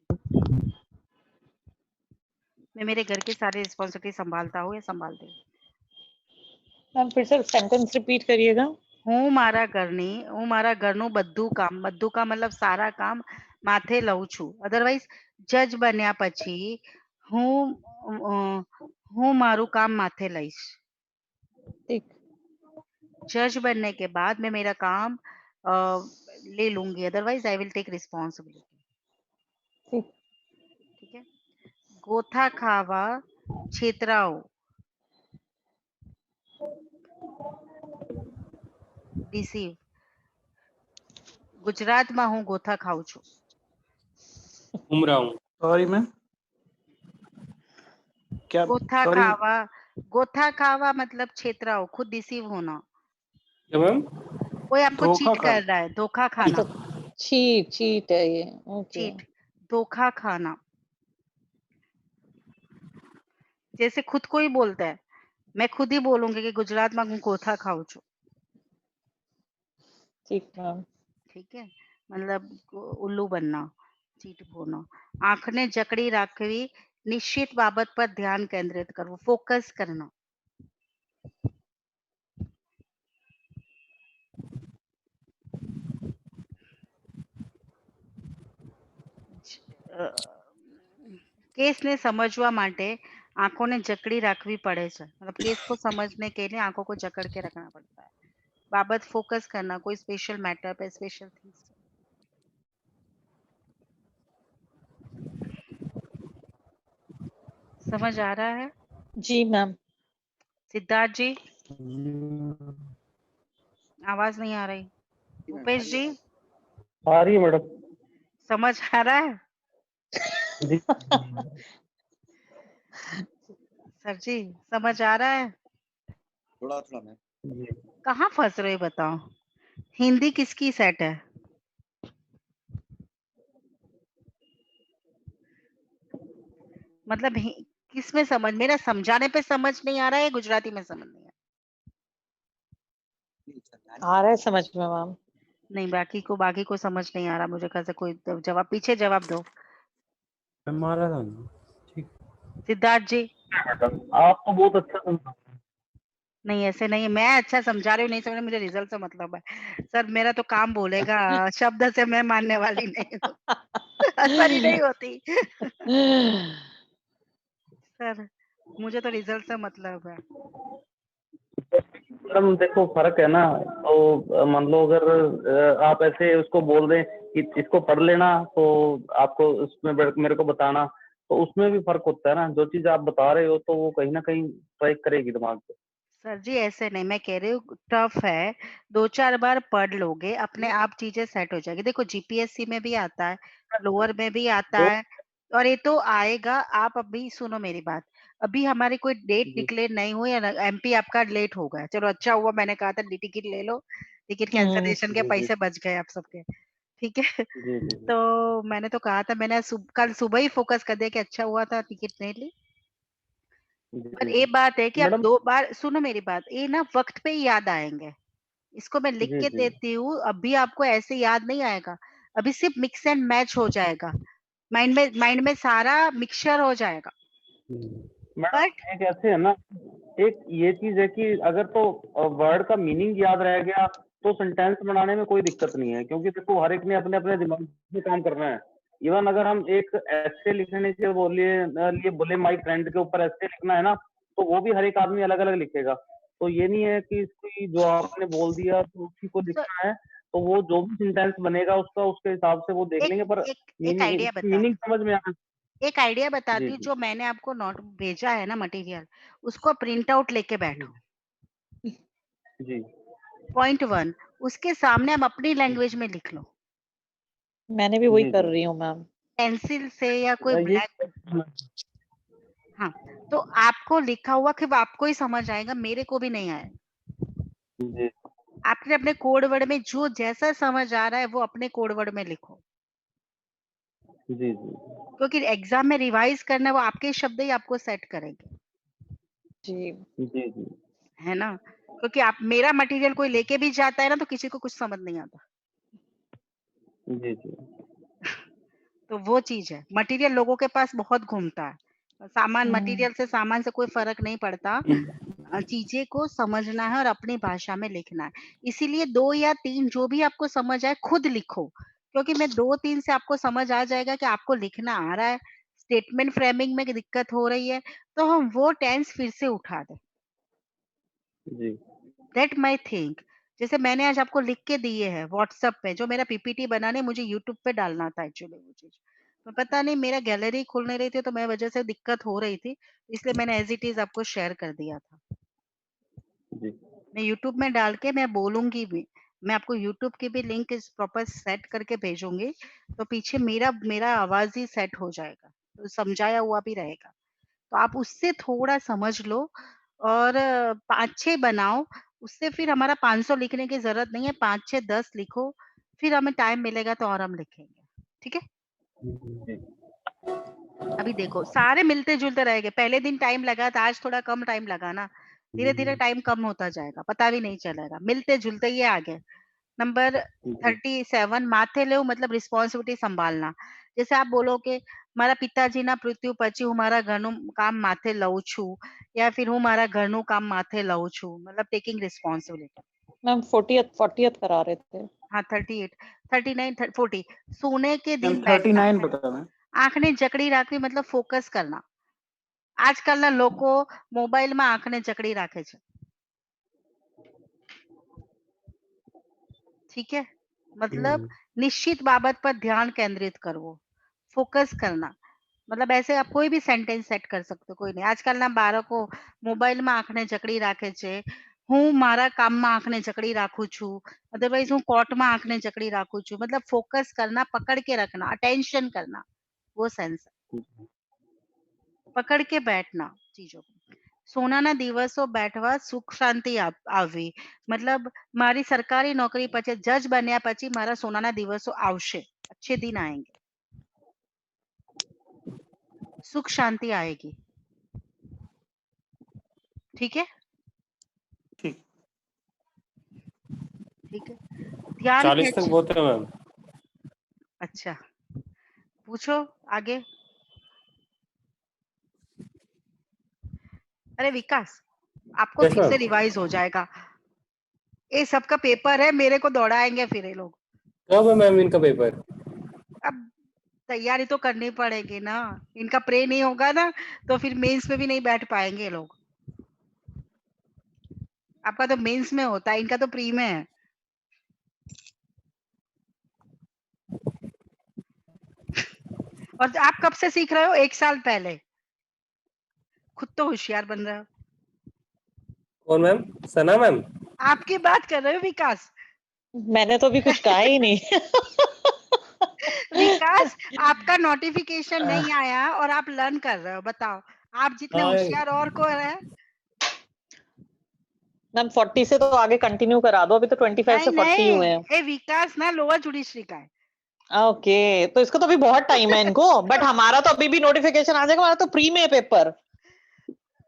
Speaker 2: मैं मेरे घर की सारी रिस्पॉन्सिबिलिटी संभालता हूँ या संभालती हूँ.
Speaker 1: मैम फिर से सेंटेंस रिपीट करिएगा.
Speaker 2: હું મારા ઘરનું બધું કામ મતલબ સારા કામ માથે લઉં છું. અધરવાઇઝ જજ બન્યા પછી હું મારું કામ માથે લઈશ.
Speaker 1: ठीक.
Speaker 2: जज बनने के बाद मैं मेरा काम ले लूंगी. Otherwise I will take responsibility.
Speaker 1: ठीक.
Speaker 2: ठीक है. गोथा खावा, छेतराओ. डिसीव. गुजरात में हूँ गोथा खाऊं છું.
Speaker 3: घूम रहा हूँ.
Speaker 4: Sorry ma'am. क्या? सॉरी.
Speaker 2: गोथा खावा मतलब छेतराओ, खुद डिसीव होना.
Speaker 3: क्या मैम?
Speaker 2: कोई आपको
Speaker 4: धोखा
Speaker 2: चीट
Speaker 4: खाना.
Speaker 2: कर रहा है, धोखा खाना.
Speaker 1: चीट है ये. ओके.
Speaker 2: चीट, धोखा खाना. जैसे खुद को ही बोलता है, मैं खुद ही बोलूंगी कि गुजरात में हूँ गोथा खाऊं છું.
Speaker 1: ठीक मैम.
Speaker 2: ठीक है. मतलब उल्लू बनना, चीट बोलना. आंखने जकड़ी રાખવી, निश्चित बाबत पर ध्यान केंद्रित करવું, फोकस करना. केस ने समझवा માટે आंखों ने जकड़ी રાખવી પડે છે. मतलब केस को समझने के लिए आंखों को जकड़ के रखना पड़ता है. बाबत फोकस करना, कोई स्पेशल मैटर पे, स्पेशल थिंग्स. समझ आ रहा है?
Speaker 1: जी मैम.
Speaker 2: सिद्धार्थ जी, आवाज नहीं आ रही. भूपेश जी,
Speaker 3: आ रही है मैडम.
Speaker 2: समझ आ रहा है?
Speaker 3: जी.
Speaker 2: सर जी, समझ आ रहा है?
Speaker 5: थोड़ा थोड़ा मैम.
Speaker 2: कहाँ फंस रहे हो बताओ? हिंदी किसकी सेट है? मतलब किस में समझ, मेरा समझाने पे समझ नहीं आ रहा है, गुजराती में समझ नहीं आ
Speaker 1: आ रहा है समझ में मैम.
Speaker 2: रहा? नहीं, बाकी को समझ नहीं आ रहा. मुझे कैसे कोई जवाब, पीछे जवाब दो.
Speaker 3: मारा था ना. ठीक.
Speaker 2: सिद्धार्थ जी,
Speaker 3: आप तो बहुत अच्छा समझा.
Speaker 2: नहीं ऐसे नहीं, मैं अच्छा समझा रही हूँ, नहीं समझ, मुझे रिजल्ट से मतलब है. सर मेरा तो काम बोलेगा, शब्द से मैं मानने वाली नहीं हूँ. असर ही नहीं होती. सर मुझे तो रिजल्ट से मतलब है.
Speaker 6: मैडम देखो फर्क है ना, तो मान लो अगर आप ऐसे उसको बोल दें कि इसको पढ़ लेना, तो आपको उसमें मेरे को बताना, तो उसमें भी फर्क होता है ना. जो चीज आप बता रहे हो तो वो कहीं ना कहीं स्ट्राइक करेगी दिमाग पे.
Speaker 2: सर जी ऐसे नहीं, मैं कह रही हूँ टफ है, 2-4 बार पढ़ लोगे अपने आप चीजें सेट हो जाएगी। देखो जीपीएससी में भी आता है, लोअर में भी आता है, और ये तो आएगा। आप अभी सुनो मेरी बात, अभी हमारी कोई डेट
Speaker 6: जी
Speaker 2: डिक्लेयर नहीं हुई है, एमपी आपका लेट हो गया, चलो अच्छा हुआ मैंने कहा था टिकट ले लो, टिकट कैंसिलेशन के
Speaker 6: जी जी
Speaker 2: पैसे बच गए आप सबके, ठीक है।
Speaker 6: जी जी
Speaker 2: तो मैंने तो कहा था, मैंने कल सुबह ही फोकस कर दिया कि अच्छा हुआ था टिकट नहीं ली।
Speaker 6: जी
Speaker 2: पर
Speaker 6: जी
Speaker 2: ये बात है कि आप
Speaker 6: मैडम
Speaker 2: 2 बार सुनो मेरी बात, ये ना वक्त पे ही याद आएंगे। इसको मैं लिख
Speaker 6: जी
Speaker 2: के
Speaker 6: जी
Speaker 2: देती हूँ, अभी आपको ऐसे याद नहीं आएगा, अभी सिर्फ मिक्स एंड मैच हो जाएगा, माइंड में सारा मिक्सचर हो जाएगा। बट
Speaker 6: मैडम एक ऐसे है ना, एक ये चीज है कि अगर तो वर्ड का मीनिंग याद रह गया तो सेंटेंस बनाने में कोई दिक्कत नहीं है, क्योंकि देखो हर एक ने अपने अपने दिमाग में काम करना है। इवन अगर हम एक ऐसे लिखने के लिए बोले माई फ्रेंड के ऊपर ऐसे लिखना है ना, तो वो भी हर एक आदमी अलग अलग लिखेगा। तो ये नहीं है कि इसकी जो आपने बोल दिया तो उसी को
Speaker 2: सर
Speaker 6: लिखना है, तो वो जो भी सेंटेंस बनेगा उसका उसके हिसाब से वो देख
Speaker 2: एक
Speaker 6: लेंगे, पर
Speaker 2: एक एक आइडिया बता
Speaker 6: मीनिंग समझ में आना।
Speaker 2: एक आइडिया
Speaker 6: जी
Speaker 2: बताती हूँ,
Speaker 6: जी
Speaker 2: जो मैंने आपको नोट भेजा है ना मटेरियल, उसको प्रिंट आउट लेके बैठो।
Speaker 6: जी
Speaker 2: पॉइंट 1, उसके सामने आप अपनी लैंग्वेज में लिख लो,
Speaker 1: मैंने भी वही
Speaker 6: जी
Speaker 1: कर
Speaker 6: जी
Speaker 1: रही हूँ मैम।
Speaker 2: पेंसिल से या कोई
Speaker 6: ये
Speaker 2: ब्लैक। हाँ, तो आपको लिखा हुआ कि आपको ही समझ आएगा, मेरे को भी नहीं आएगा।
Speaker 6: जी
Speaker 2: आपने अपने कोड वर्ड में जो जैसा समझ आ रहा है वो अपने कोड वर्ड में लिखो,
Speaker 6: जी जी
Speaker 2: क्योंकि एग्जाम में रिवाइज करना है, वो आपके शब्द ही आपको सेट करेंगे,
Speaker 1: जी
Speaker 6: जी जी
Speaker 2: है ना। क्योंकि आप मेरा मटेरियल कोई लेके भी जाता है ना, तो किसी को कुछ समझ नहीं आता।
Speaker 6: जी जी
Speaker 2: तो वो चीज है, मटेरियल लोगों के पास बहुत घूमता है, सामान
Speaker 1: हम्म,
Speaker 2: मटेरियल से सामान से कोई फर्क नहीं पड़ता। चीजें को समझना है और अपनी भाषा में लिखना है। इसीलिए 2 या 3 जो भी आपको समझ आए खुद लिखो, क्योंकि मैं 2-3 से आपको समझ आ जाएगा कि आपको लिखना आ रहा है, स्टेटमेंट फ्रेमिंग में दिक्कत हो रही है, तो हम वो टेंस फिर से उठा दें।
Speaker 6: जी
Speaker 2: दैट माई थिंक। जैसे मैंने आज आपको लिख के दिए हैं व्हाट्सएप पे, जो मेरा पीपीटी बनाने मुझे यूट्यूब पे डालना था एक्चुअली वो चीज, तो पता नहीं मेरा गैलरी खुल नहीं रही थी, तो मैं वजह से दिक्कत हो रही थी, इसलिए मैंने एज इट इज आपको शेयर कर दिया था।
Speaker 6: जी
Speaker 2: मैं यूट्यूब में डाल के मैं बोलूंगी भी, मैं आपको यूट्यूब की भी लिंक इस प्रॉपर सेट करके भेजूंगी, तो पीछे मेरा मेरा आवाज ही सेट हो जाएगा, तो समझाया हुआ भी रहेगा, तो आप उससे थोड़ा समझ लो, और 5-6 बनाओ। उससे फिर हमारा 500 लिखने की जरूरत नहीं है, 5-6-10 लिखो, फिर हमें टाइम मिलेगा तो और हम लिखेंगे, ठीक है।
Speaker 6: जी
Speaker 2: अभी देखो सारे मिलते-जुलते रहेंगे, पहले दिन टाइम लगा था, आज थोड़ा कम टाइम लगा ना, धीरे-धीरे टाइम कम होता जाएगा, पता भी नहीं चलेगा, मिलते-जुलते ये आ गए। नंबर
Speaker 6: जी
Speaker 2: 37, माथे लो मतलब रिस्पॉन्सिबिलिटी संभालना। जैसे आप बोलोगे मारा पिताजीना मृत्यु પછી હું મારા ઘરનું કામ માથે લઉં છું, या फिर હું મારા ઘરનું કામ માથે લઉં છું, मतलब टेकिंग रिस्पॉन्सिबिलिटी।
Speaker 1: मैम 40th करा रहे थे।
Speaker 2: हाँ 38, 39, 40। सोने के
Speaker 4: मैम
Speaker 2: दिन बैठना,
Speaker 4: 39 बता मैं।
Speaker 2: आंखने जकड़ी રાખવી मतलब फोकस करना। આજકાલના લોકો મોબાઈલમાં આંખને જકડી રાખે છે, ठीक है। मतलब निश्चित बाबत पर ध्यान केंद्रित करવો, फोकस करना, मतलब ऐसे आप कोई भी सेंटेन्स सेट कर सकते हो, कोई नहीं। આજકાલના બાળકો મોબાઈલમાં આંખને જકડી રાખે છે, હું મારા કામમાં આંખને જકડી રાખું છું, अदरवाइज હું કોર્ટમાં આંખને જકડી રાખું છું, मतलब फोकस करना, पकड़ के रखना, अटेंशन करना, वो सेंस है। पकड़ के बैठना चीजों को। સોનાના દિવસો બેઠવા સુખ શાંતિ આવવી, मतलब મારી સરકારી નોકરી પછી જજ બન્યા પછી મારા સોનાના દિવસો આવશે, अच्छे दिन आएंगे, सुख शांति आएगी, ठीक है।
Speaker 4: ठीक।
Speaker 2: ठीक है, ध्यान
Speaker 3: 40 तक
Speaker 2: खींच।
Speaker 3: बहुत है मैम।
Speaker 2: अच्छा, पूछो आगे। अरे विकास, आपको
Speaker 3: यस
Speaker 2: फिर से
Speaker 3: मैम।
Speaker 2: रिवाइज हो जाएगा, ये सबका पेपर है, मेरे को दौड़ाएंगे फिर ये लोग।
Speaker 3: कब है मैम इनका पेपर?
Speaker 2: अब तैयारी तो करनी पड़ेगी ना, इनका प्रे नहीं होगा ना, तो फिर मेंस में भी नहीं बैठ पाएंगे ये लोग। आपका तो मेंस में होता है, इनका तो प्री में है। और आप कब से सीख रहे हो? 1 साल पहले। खुद तो होशियार बन रहे हो।
Speaker 3: कौन मैम? सना मैम?
Speaker 2: आपकी बात कर रहे हो विकास।
Speaker 1: मैंने तो अभी कुछ कहा ही नहीं।
Speaker 2: विकास, आपका नोटिफिकेशन नहीं आया और आप लर्न कर रहे हो, बताओ आप जितने
Speaker 3: हाँ।
Speaker 2: होशियार और को है।
Speaker 1: मैम 40 से तो आगे कंटिन्यू करा दो, अभी तो 25 से
Speaker 2: नहीं
Speaker 1: 40 हुए हैं।
Speaker 2: नहीं, ए विकास ना लोअर जुडिशरी का है।
Speaker 1: ओके, तो इसको तो अभी बहुत टाइम है इनको, बट हमारा तो अभी भी नोटिफिकेशन आ जाएगा, हमारा तो प्री में है पेपर।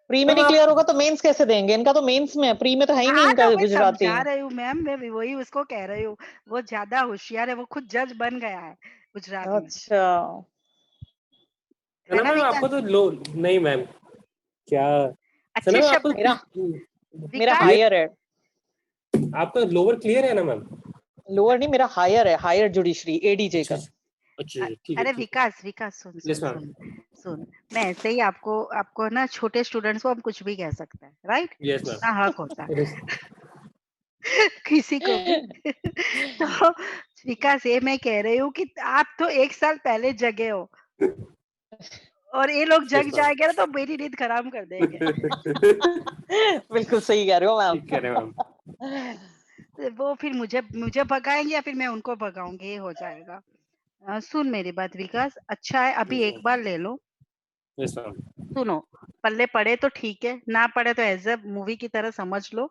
Speaker 1: प्री में नहीं क्लियर होगा तो मेंस कैसे देंगे? इनका तो मेंस में है, प्री में तो है ही नहीं
Speaker 2: हाँ
Speaker 1: इनका
Speaker 2: तो मैं
Speaker 1: गुजराती।
Speaker 2: समझा रही हूँ मैम, मैं भी वही उसको कह रही हूँ, वो ज्यादा होशियार है, वो खुद जज बन गया है गुजरात में,
Speaker 1: अच्छा,
Speaker 2: है
Speaker 3: सना
Speaker 2: ना
Speaker 3: मैम
Speaker 2: विकास?
Speaker 3: आपको तो लो नहीं मैम, क्या? सना
Speaker 2: अच्छे
Speaker 3: मैम आपको
Speaker 2: शब्द
Speaker 1: मेरा मेरा
Speaker 2: विकास।
Speaker 1: हायर है,
Speaker 3: आपका लोअर क्लियर है ना मैम?
Speaker 1: लोअर नहीं, मेरा हायर है, हायर जुडिशरी एडीजे
Speaker 3: अच्छा
Speaker 1: का।
Speaker 3: अच्छा, ठीक है
Speaker 2: अरे
Speaker 3: ठीक है।
Speaker 2: विकास, विकास सुन
Speaker 3: यस
Speaker 2: सुन
Speaker 3: मैम।
Speaker 2: सुन सुन, मैं ऐसे ही आपको आपको ना छोटे स्टूडेंट्स को हम कुछ भी कह सकते हैं, राइट?
Speaker 3: यस
Speaker 2: इतना
Speaker 3: मैम।
Speaker 2: हक होता है किसी को भी तो विकास, ये मैं कह रही हूँ कि आप तो 1 साल पहले जगे हो और ये लोग जग
Speaker 3: यस मैम।
Speaker 2: जाएंगे ना तो मेरी नींद खराब कर देंगे।
Speaker 1: बिल्कुल सही कह रहे हो मैम।
Speaker 3: ठीक कह रहे हैं मैम।
Speaker 2: वो फिर मुझे मुझे भगाएंगे या फिर मैं उनको भगाऊंगी, ये हो जाएगा। सुन मेरी बात विकास, अच्छा है अभी एक बार ले लो,
Speaker 3: यस मैम।
Speaker 2: सुनो, पल्ले पड़े तो ठीक है, ना पड़े तो एज अ मूवी की तरह समझ लो,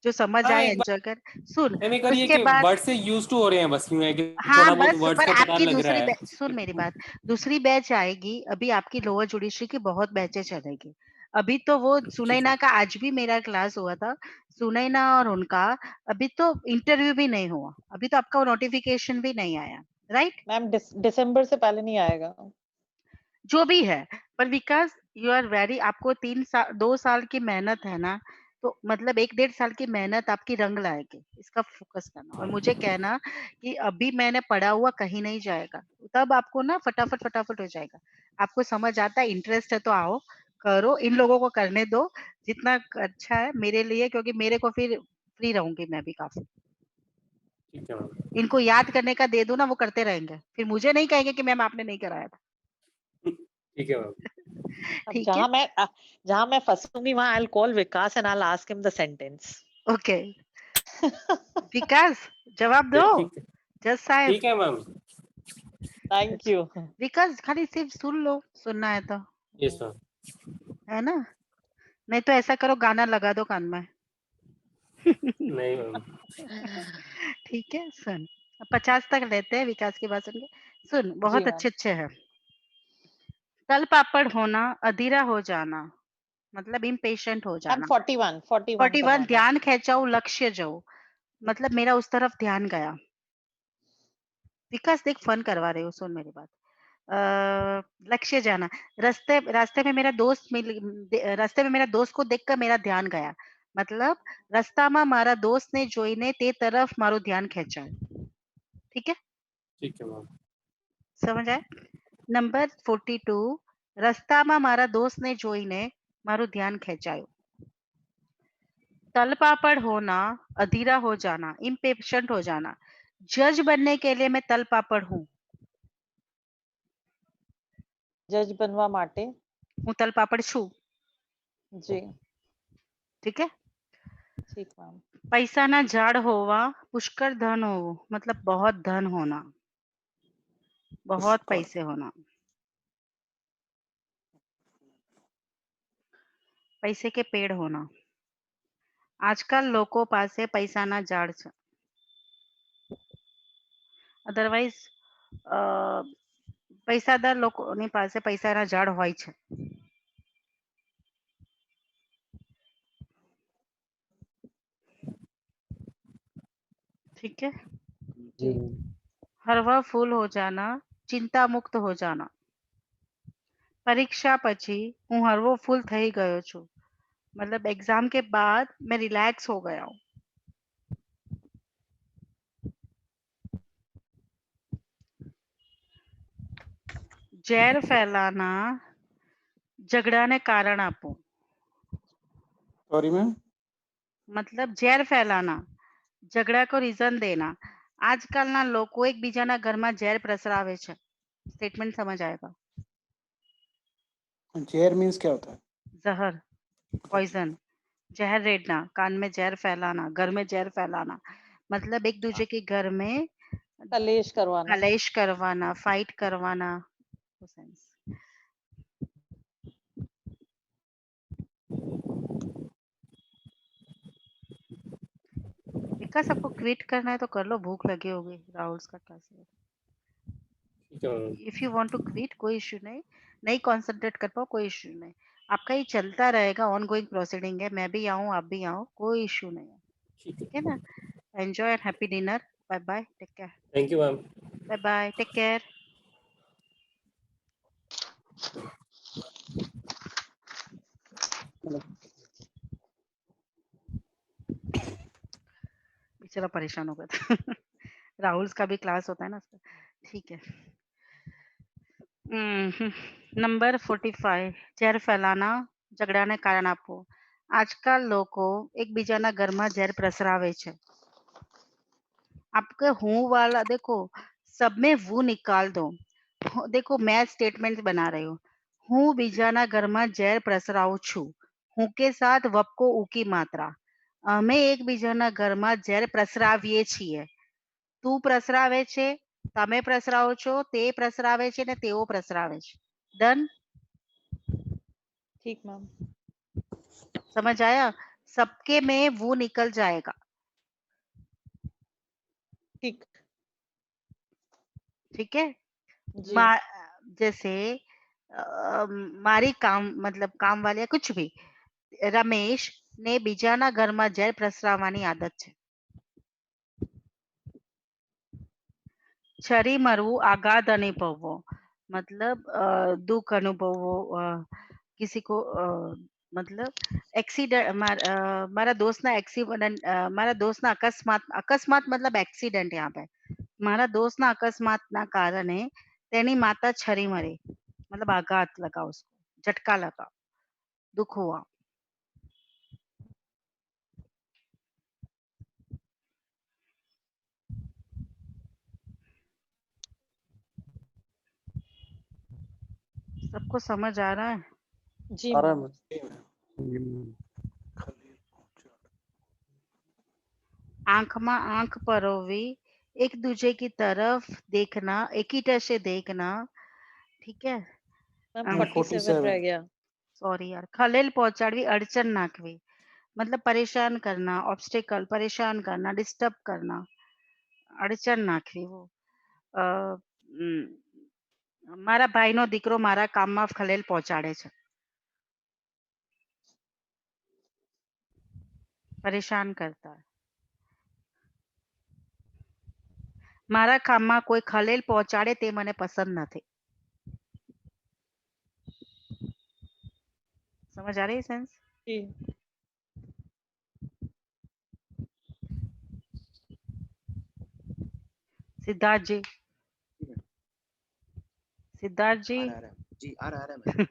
Speaker 2: जो समझ
Speaker 3: हाँ
Speaker 2: आए
Speaker 3: एक
Speaker 2: एंजॉय कर। सुन
Speaker 3: मैम, एक और ये
Speaker 2: उसके
Speaker 3: कि
Speaker 2: बाद,
Speaker 3: वर्ड से यूज टू हो रहे हैं बस, यूं है कि
Speaker 2: हाँ
Speaker 3: थोड़ा बहुत
Speaker 2: बस,
Speaker 3: वर्ड्स
Speaker 2: पर
Speaker 3: का पता
Speaker 2: आपकी
Speaker 3: लग रहा
Speaker 2: दूसरी
Speaker 3: है।
Speaker 2: सुन मेरी बात, दूसरी बैच आएगी, अभी आपकी लोअर जुडिशरी की बहुत बैचें चलेगी। अभी तो वो
Speaker 3: ठीक
Speaker 2: सुनैना
Speaker 3: है।
Speaker 2: का आज भी मेरा क्लास हुआ था, सुनैना और उनका अभी तो इंटरव्यू भी नहीं हुआ, अभी तो आपका नोटिफिकेशन भी नहीं आया, राइट?
Speaker 1: मैम दिसंबर से पहले नहीं आएगा।
Speaker 2: जो भी है, पर विकास यू आर वेरी, आपको 2 साल की मेहनत है ना, तो मतलब 1 डेढ़ साल की मेहनत आपकी रंग लाएगी, इसका फोकस करना और मुझे कहना कि अभी मैंने पढ़ा हुआ कहीं नहीं जाएगा, तब आपको ना फटाफट फटाफट हो जाएगा। आपको समझ आता है, इंटरेस्ट है तो आओ करो, इन लोगों को करने दो जितना अच्छा है मेरे लिए, क्योंकि मेरे को फिर फ्री रहूंगी मैं भी काफी।
Speaker 3: ठीक है मैम।
Speaker 2: इनको याद करने का दे दो ना, वो करते रहेंगे, फिर मुझे नहीं कहेंगे कि मैम आपने नहीं कराया था।
Speaker 3: ठीक है मैम।
Speaker 1: अब
Speaker 2: ठीक है,
Speaker 1: जहां मैं फंसूंगी वहां I will call Vikas and I will ask him the sentence.
Speaker 2: Okay Vikas, जवाब दो,
Speaker 3: ठीक है
Speaker 2: जज साहब।
Speaker 3: ठीक है मैम।
Speaker 1: Thank you.
Speaker 2: विकास खाली सिर्फ सुन लो, सुनना है तो,
Speaker 3: यस मैम।
Speaker 2: है ना? नहीं तो ऐसा करो, गाना लगा दो कान में
Speaker 3: नहीं मैम।
Speaker 2: ठीक है, सुन, 50 तक लेते हैं विकास की बात सुन के। सुन,
Speaker 1: जी
Speaker 2: बहुत
Speaker 1: मैम।
Speaker 2: अच्छे अच्छे हैं। तल पापड़ होना, अधीरा हो जाना, मतलब इम्पेशेंट हो
Speaker 1: मैम
Speaker 2: जाना।
Speaker 1: 41
Speaker 2: 41
Speaker 1: करवाना है।
Speaker 2: ध्यान खेचाऊ लक्ष्य जाऊ, मतलब मेरा उस तरफ ध्यान गया। विकास देख, फन करवा रहे हो, सुन मेरी बात। लक्ष्य जाना, रास्ते रास्ते में मेरा दोस्त रास्ते में मेरा दोस्त को देखकर मेरा ध्यान गया, मतलब રસ્તામાં મારા દોસ્તને જોઈને તે તરફ મારું ध्यान ખેંચાયું। ठीक है,
Speaker 3: ठीक है मैम।
Speaker 2: समझ आया? नंबर 42, રસ્તામાં મારા દોસ્તને જોઈને મારું ध्यान ખેંચાયું। तलपापड़ होना, अधीरा हो जाना, इम्पेशेंट हो जाना। जज बनने के लिए मैं तलपापड़ हूँ,
Speaker 1: जज बनवा माटे।
Speaker 2: હું तलपापड़ छू।
Speaker 1: जी
Speaker 2: ठीक है,
Speaker 1: ठीक मैम।
Speaker 2: पैसा ना झाड़ होवा, पुष्कर धन हो, मतलब बहुत धन होना, बहुत
Speaker 3: पुष्कर।
Speaker 2: पैसे होना, पैसे के पेड़ होना। आजकल લોકો પાસે પૈસાના ઝાડ છે, અધરવાઇઝ પૈસાદાર લોકોની પાસે પૈસાના ઝાડ હોય છે। ठीक है,
Speaker 1: जी
Speaker 2: हरवा फूल हो जाना, चिंता मुक्त हो जाना। परीक्षा પછી હું હરવો ફૂલ થઈ ગયો છું, मतलब एग्जाम के बाद मैं रिलैक्स हो गया हूँ। ઝેર ફેલાना, झगड़ाने कारण આપવું,
Speaker 4: सॉरी मैम।
Speaker 2: मतलब ઝેર ફેલાना, ઝઘડા को રીઝન देना। આજકાલના લોકો એકબીજાના ઘરમાં ઝેર પ્રસરાવે છે। स्टेटमेंट समझ आएगा?
Speaker 4: जेयर मीन्स क्या होता है?
Speaker 2: जहर, पॉइजन, जहर रेड़ना, कान में जहर फैलाना, घर में जहर फैलाना, मतलब एक दूसरे के घर में
Speaker 1: कलेश करवाना।
Speaker 2: कलेश करवाना, फाइट करवाना, वो सेंस। विकास आपको क्विट करना है तो कर लो, भूख लगी होगी, राहुल का क्लास है।
Speaker 3: ठीक है ma'am.
Speaker 2: If you want to quit कोई इशू नहीं, नहीं कंसंट्रेट कर पाओ कोई इशू नहीं, आपका ये चलता रहेगा, ऑन गोइंग प्रोसीडिंग है, मैं भी आऊँ आप भी आओ, कोई इशू नहीं है,
Speaker 3: ठीक
Speaker 2: ठीक है ना। Enjoy and happy dinner, bye bye, take care,
Speaker 3: thank you ma'am.
Speaker 2: Bye bye, take care. बेचारा परेशान हो गया था राहुल का भी क्लास होता है ना उसका, ठीक है। नंबर 45 ઝેર ફેલાના ઝઘડાને કારણ આપવું। આજકાલ લોકો એકબીજાના ઘરમાં ઝેર પ્રસરાવે છે। आपके हूँ वाला देखो, सब में वो निकाल दो। देखो मैं स्टेटमेंट बना रही हूँ, હું બીજાના ઘરમાં ઝેર પ્રસરાવું છું, હું के साथ वप को ऊ की मात्रा, અમે એકબીજાના ઘરમાં ઝેર પ્રસરાવીએ છીએ। તું પ્રસરાવે છે, તમે પ્રસરાવો છો, તે પ્રસરાવે છે ને તેઓ પ્રસરાવે છે। ડન,
Speaker 1: ठीक मैम।
Speaker 2: समझ आया? सबके में वो निकल जाएगा,
Speaker 1: ठीक।
Speaker 2: ठीक है।
Speaker 1: जी।
Speaker 2: मा, जैसे मारी काम मतलब काम वाले या कुछ भी, રમેશ ને બીજાના ઘરમાં ઝેર પ્રસરાવવાની આદત છે। છરી મરવું આઘાત અનુભવવો, मतलब दुख अनुभवવો, किसी को मतलब एक्सीडेंट, મારા દોસ્તના એક્સિડન્ટ, મારા દોસ્તના અકસ્માત, અકસ્માત मतलब एक्सीडेंट यहाँ पे, મારા દોસ્તના અકસ્માતના કારણે તેની માતા છરી મરી, मतलब आघात लगा उसको, झटका लगा, दुख हुआ। सबको समझ आ रहा है?
Speaker 1: जी
Speaker 4: आ रहा है
Speaker 1: मैम।
Speaker 4: मैम।
Speaker 2: आंखમાં आंख परोवी, एक दूजे की तरफ देखना, एक ही टसे देखना, ठीक है।
Speaker 1: मैम
Speaker 4: मैम
Speaker 1: 47 रह
Speaker 4: 47
Speaker 1: गया।
Speaker 2: सॉरी यार, खलेल पहुंचाड़वी, अड़चन नाखवी, मतलब परेशान करना, ऑब्स्टिकल, परेशान करना, डिस्टर्ब करना, अड़चन नाखवी। वो अ, મારા ભાઈનો દીકરો મારા કામમાં ખલેલ પહોંચાડે છે, પરેશાન કરતા है। મારા કામમાં કોઈ ખલેલ પહોંચાડે તે મને પસંદ નથી। समझ आ रही है सेंस?
Speaker 1: जी।
Speaker 2: सिद्धार्थ जी, सिद्धार्थ जी
Speaker 5: आ रहा है जी, आ रहा है मैम,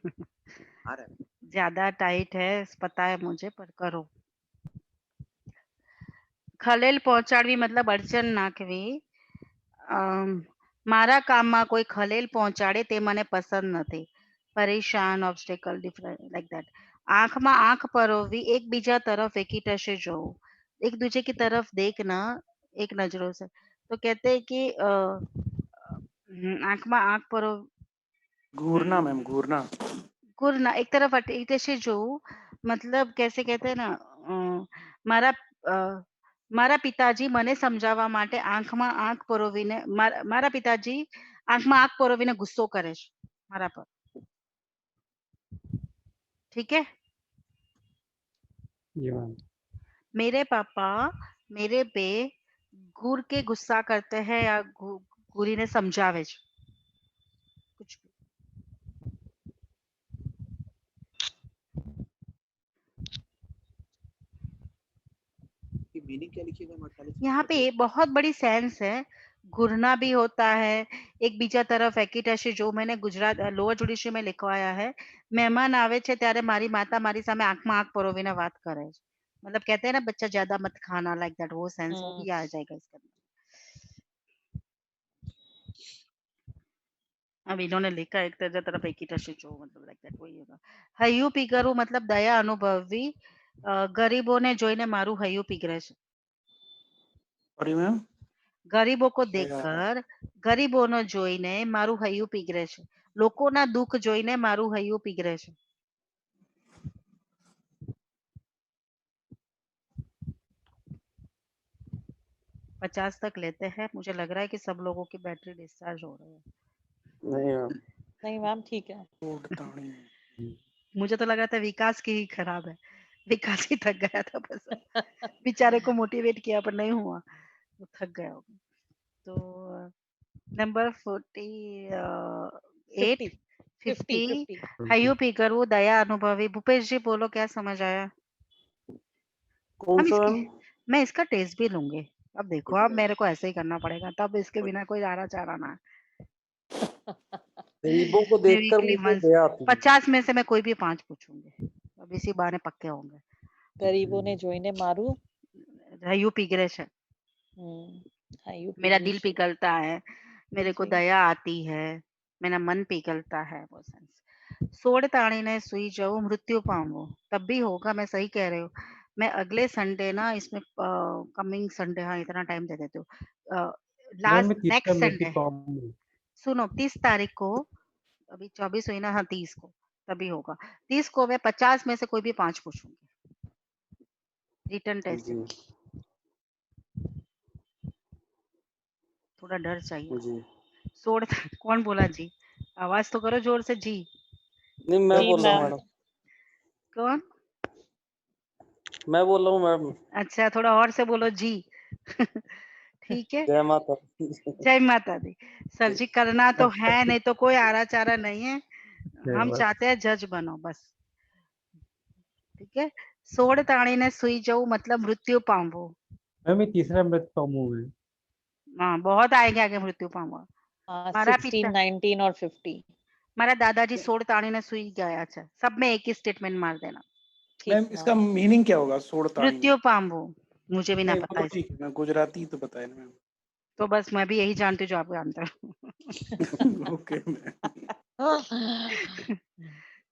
Speaker 5: आ रहा है।
Speaker 2: ज्यादा टाइट है पता है मुझे, पर करो। खलेल पહોંચાડવી मतलब અડચણ નાખવી। મારા કામમાં કોઈ ખલેલ પહોંચાડે તે મને પસંદ નથી, પરેશાન, ઓબ્સ્ટેકલ, ડિફરન્ટ, લાઈક दैट। આંખમાં આંખ પરોવી, એકબીજા તરફ એકીટશે જોવું, एक दूसरे की तरफ देखना, एक नजरों से। तो कहते हैं कि આંખમાં આંખ પરો,
Speaker 4: घूरना मैम, घूरना।
Speaker 2: घूरना, एक तरफ एकटશે જોવું, मतलब कैसे कहते हैं ना, મારા મારા પિતાજી મને સમજાવવા માટે આંખમાં આંખ પરોવીને, મારા પિતાજી આંખમાં આંખ પરોવીને ગુસ્સો કરે છે મારા પર, ठीक है।
Speaker 4: जी मैम।
Speaker 2: मेरे पापा मेरे पे घूर के गुस्सा करते हैं या घूरीने समझावे છે कुछ भी।
Speaker 5: ये मीनिंग क्या लिखी है मैम 48
Speaker 2: यहाँ पे बहुत बड़ी सेंस है, घूरना भी होता है, एक बीजा तरफ એકીટશે જો मैंने गुजरात लोअर जुडिशियल में लिखवाया है। મહેમાન આવે છે ત્યારે મારી માતા મારી સામે આંખમાં આંખ પરોવીને વાત કરે છે, मतलब कहते हैं ना बच्चा ज्यादा मत खाना, लाइक दैट, वो सेंस वो भी आ जाएगा इसके अंदर। अब इन्होंने लिखा एक तरफ एकીટશે જો, मतलब लाइक दैट वही होगा। हयू पीगरू मतलब दया अनुभवी, ગરીબોને જોઈને મારું હૈયું પીગળે છે.
Speaker 4: सॉरी मैम
Speaker 2: ગરીબો કો દેખકર ગરીબોનો જોઈને મારું હૈયું પીગળે છે. લોકોના દુઃખ જોઈને મારું હૈયું પીગળે છે. पचास तक लेते हैं. मुझे लग रहा है कि सब लोगों की बैटरी डिस्चार्ज हो रही है.
Speaker 6: नहीं मैम
Speaker 1: नहीं मैम ठीक है.
Speaker 4: छोड़ताणी
Speaker 2: मुझे तो लग रहा था विकास की ही खराब है. विकास ही थक गया था बस. बेचारे को मोटिवेट किया पर नहीं हुआ. वो थक गया होगा. तो नंबर 48
Speaker 1: 50
Speaker 2: 50
Speaker 1: 50
Speaker 2: हयू पीकर वो दया अनुभवी. भूपेश जी बोलो क्या समझ आया.
Speaker 6: कौन
Speaker 2: हम
Speaker 6: सा
Speaker 2: इसकी
Speaker 6: मैम
Speaker 2: मैं इसका टेस्ट भी लूंगी. अब देखो अब मेरे को ऐसे ही करना पड़ेगा तब इसके बिना कोई आरा चारा ना है.
Speaker 6: गरीबों को
Speaker 2: मैं
Speaker 6: देखकर
Speaker 2: वीकली
Speaker 6: मुझे
Speaker 2: वंस
Speaker 6: दया आती है
Speaker 2: 50 में से मैं कोई भी 5 पूछूंगी. अब इसी बहाने पक्के होंगे.
Speaker 1: ગરીબોને જોઈને મારું
Speaker 2: हयू पीगरे છે.
Speaker 1: હાયું
Speaker 2: मेरा
Speaker 1: પીગળે
Speaker 2: दिल
Speaker 1: છે.
Speaker 2: पिघलता है. मेरे को
Speaker 1: जी.
Speaker 2: दया आती है. मेरा मन पिघलता है. वो सेंस. सोड़ ताणीने सुई जाऊं मृत्यु पाऊं तब भी होगा. मैं सही कह रही हूँ. मैं अगले संडे ना इसमें कमिंग संडे हाँ इतना टाइम दे देती हूँ.
Speaker 7: मैम
Speaker 2: लास्ट
Speaker 7: मैं तीसरा
Speaker 2: नेक्स्ट
Speaker 7: मृत्यु
Speaker 2: संडे
Speaker 7: पाऊंगी।
Speaker 2: सुनो 30 तारीख को. अभी 24 हुई ना. हाँ 30 को तभी होगा. 30 को मैं 50 में से कोई भी 5 पूछूंगी. रिटर्न टेस्ट
Speaker 6: जी
Speaker 2: थोड़ा डर चाहिए.
Speaker 6: जी
Speaker 2: सोड़ कौन बोला जी. आवाज तो करो जोर से जी.
Speaker 6: नहीं मैं
Speaker 1: जी
Speaker 6: बोल रहा हूँ
Speaker 1: मैम.
Speaker 6: मैडम
Speaker 2: कौन.
Speaker 6: मैं बोल रहा हूँ मैडम
Speaker 2: अच्छा थोड़ा और से बोलो जी. ठीक है.
Speaker 6: जय माता
Speaker 2: जय माता दी. सर जी करना तो है नहीं तो कोई आरा चारा नहीं है. हम
Speaker 7: बस।
Speaker 2: चाहते हैं जज बनो बस. ठीक है. सोड़ ताणी ने सुई जाऊं मतलब मृत्यु पाऊं.
Speaker 7: मैम मैं तीसरा मृत्यु पाऊंगी।
Speaker 2: हाँ बहुत आएंगे आगे मृत्यु पाऊंगा.
Speaker 1: हाँ
Speaker 2: मारा
Speaker 1: 16
Speaker 2: पिता
Speaker 1: 19 और 50
Speaker 2: मारा दादाजी सोड़ ताणी ने सुई गया. अच्छा सब में एक ही स्टेटमेंट मार देना.
Speaker 1: ठीक
Speaker 4: मैम इसका
Speaker 1: मैम.
Speaker 4: मीनिंग क्या होगा सोड़ताणी में?
Speaker 2: मृत्यु पाऊं. मुझे भी ना
Speaker 4: नहीं वो
Speaker 2: पता
Speaker 4: तो
Speaker 2: है.
Speaker 4: ठीक है मैं गुजराती तो बताया ना
Speaker 2: तो बस मैं भी यही जानती हूँ जो आप जानते हो.
Speaker 4: मैम ओके मैम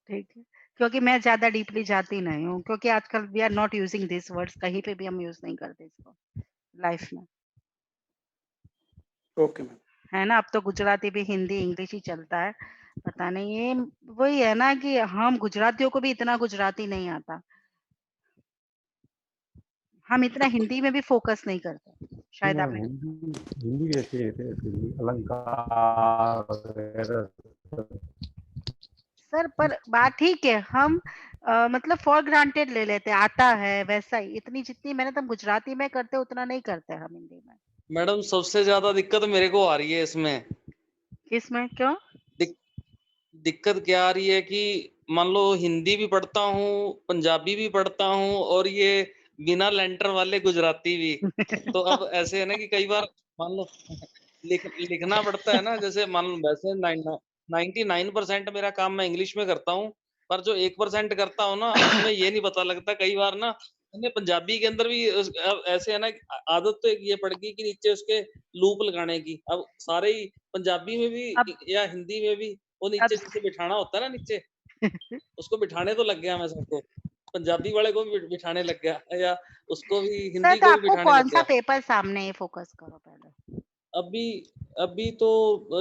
Speaker 2: ठीक है. क्योंकि मैं ज्यादा डीपली जाती नहीं हूँ क्योंकि आजकल we are not using this words. कहीं पे भी हम यूज नहीं करते इसको लाइफ में.
Speaker 4: ओके मैम
Speaker 2: है ना. अब तो गुजराती भी हिंदी इंग्लिश ही चलता है. पता नहीं ये वही है ना कि हम गुजरातियों को भी इतना गुजराती नहीं आता. हम इतना हिंदी में भी फोकस नहीं करते. शायद
Speaker 7: मैम
Speaker 2: आपने
Speaker 7: हिंदी हिंदी भी ऐसे अलंकार वगैरह सब।
Speaker 2: सर पर बात ठीक है. हम मतलब फॉर ग्रांटेड ले लेते हैं. आता है वैसा ही. इतनी जितनी मेहनत हम गुजराती में करते उतना नहीं करते हम हिंदी में.
Speaker 8: मैडम सबसे ज्यादा दिक्कत मेरे को आ रही है इसमें.
Speaker 2: किसमें क्यों.
Speaker 8: दिक्कत क्या आ रही है कि मान लो हिंदी भी पढ़ता हूँ पंजाबी भी पढ़ता हूँ और ये बिना लेंटर वाले गुजराती भी. तो अब ऐसे है ना कि कई बार मान लो लिखना पड़ता है ना. जैसे मान लो वैसे 99% मेरा काम मैं इंग्लिश में करता हूँ पर जो 1% करता हूँ ना उसमें ये नहीं पता लगता कई बार ना. मैंने पंजाबी के अंदर भी अब ऐसे है ना आदत तो एक ये पड़ गई कि नीचे उसके लूप लगाने की. अब सारे ही पंजाबी में भी
Speaker 2: अब
Speaker 8: या हिंदी में भी वो
Speaker 2: अब
Speaker 8: नीचे जिसे बिठाना होता है ना नीचे उसको बिठाने तो लग गया मैं सबको. पंजाबी वाले को भी बिठाने लग गया या उसको भी
Speaker 2: सर
Speaker 8: हिंदी
Speaker 2: तो
Speaker 8: को भी
Speaker 2: आपको
Speaker 8: बिठाने
Speaker 2: कौन
Speaker 8: लग
Speaker 2: सा
Speaker 8: गया.
Speaker 2: पेपर सामने है फोकस करो पहले.
Speaker 8: अभी अभी तो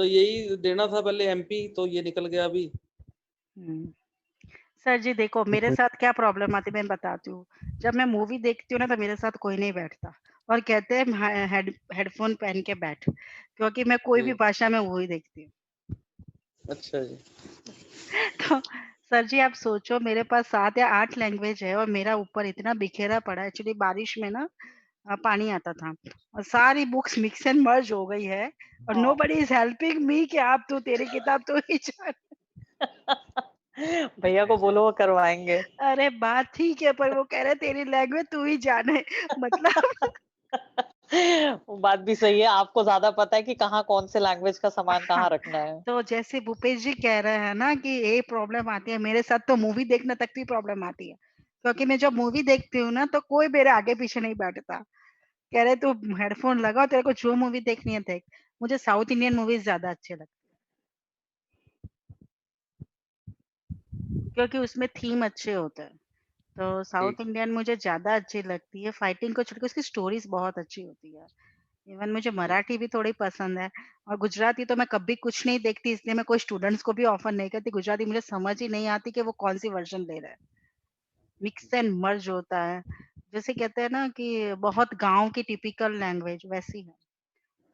Speaker 8: यही देना था पहले एमपी तो ये निकल गया अभी.
Speaker 2: सर जी देखो मेरे साथ क्या प्रॉब्लम आती है मैं बताती हूँ. जब मैं मूवी देखती हूँ ना तो मेरे साथ कोई नहीं बैठता और कहते हैं हेडफोन पहन के बैठ. क्योंकि मैं कोई भी भाषा में मूवी देखती हूँ.
Speaker 8: अच्छा जी.
Speaker 2: तो सर जी आप सोचो मेरे पास 7 या 8 लैंग्वेज है और मेरा ऊपर इतना बिखेरा पड़ा है. एक्चुअली बारिश में ना पानी आता था और सारी बुक्स मिक्स एंड मर्ज हो गई है और नोबडी इज हेल्पिंग मी कि आप तो तेरी किताब तो ही जान.
Speaker 1: भैया को बोलो वो करवाएंगे.
Speaker 2: अरे बात ठीक है पर वो कह रहे तेरी लैंग्वेज तू ही जाने. मतलब
Speaker 1: वो बात भी सही है. आपको ज्यादा पता है कि कहाँ कौन से लैंग्वेज का सामान
Speaker 2: हाँ,
Speaker 1: कहाँ रखना है.
Speaker 2: तो जैसे भूपेश जी कह रहे हैं ना कि ये प्रॉब्लम आती है. मेरे साथ तो मूवी देखने तक भी प्रॉब्लम आती है. क्योंकि मैं जब मूवी देखती हूँ ना तो कोई मेरे आगे पीछे नहीं बैठता. कह रहे तू हेडफोन लगाओ तेरे को जो मूवी देखनी है देख. मुझे साउथ इंडियन मूवीज ज्यादा अच्छे लगते हैं क्योंकि उसमें थीम अच्छे होते हैं. तो साउथ इंडियन मुझे ज्यादा अच्छी लगती है, फाइटिंग को छोड़ के उसकी स्टोरीज बहुत अच्छी होती है। इवन मुझे मराठी भी थोड़ी पसंद है, और गुजराती तो मैं कभी कुछ नहीं देखती, इसलिए मैं कोई स्टूडेंट्स को भी ऑफर नहीं करती। गुजराती मुझे समझ ही नहीं आती कि वो कौन सी वर्जन ले रहा है, मिक्स एंड मर्ज होता है। जैसे कहते हैं ना कि बहुत गांव की टिपिकल लैंग्वेज वैसी है,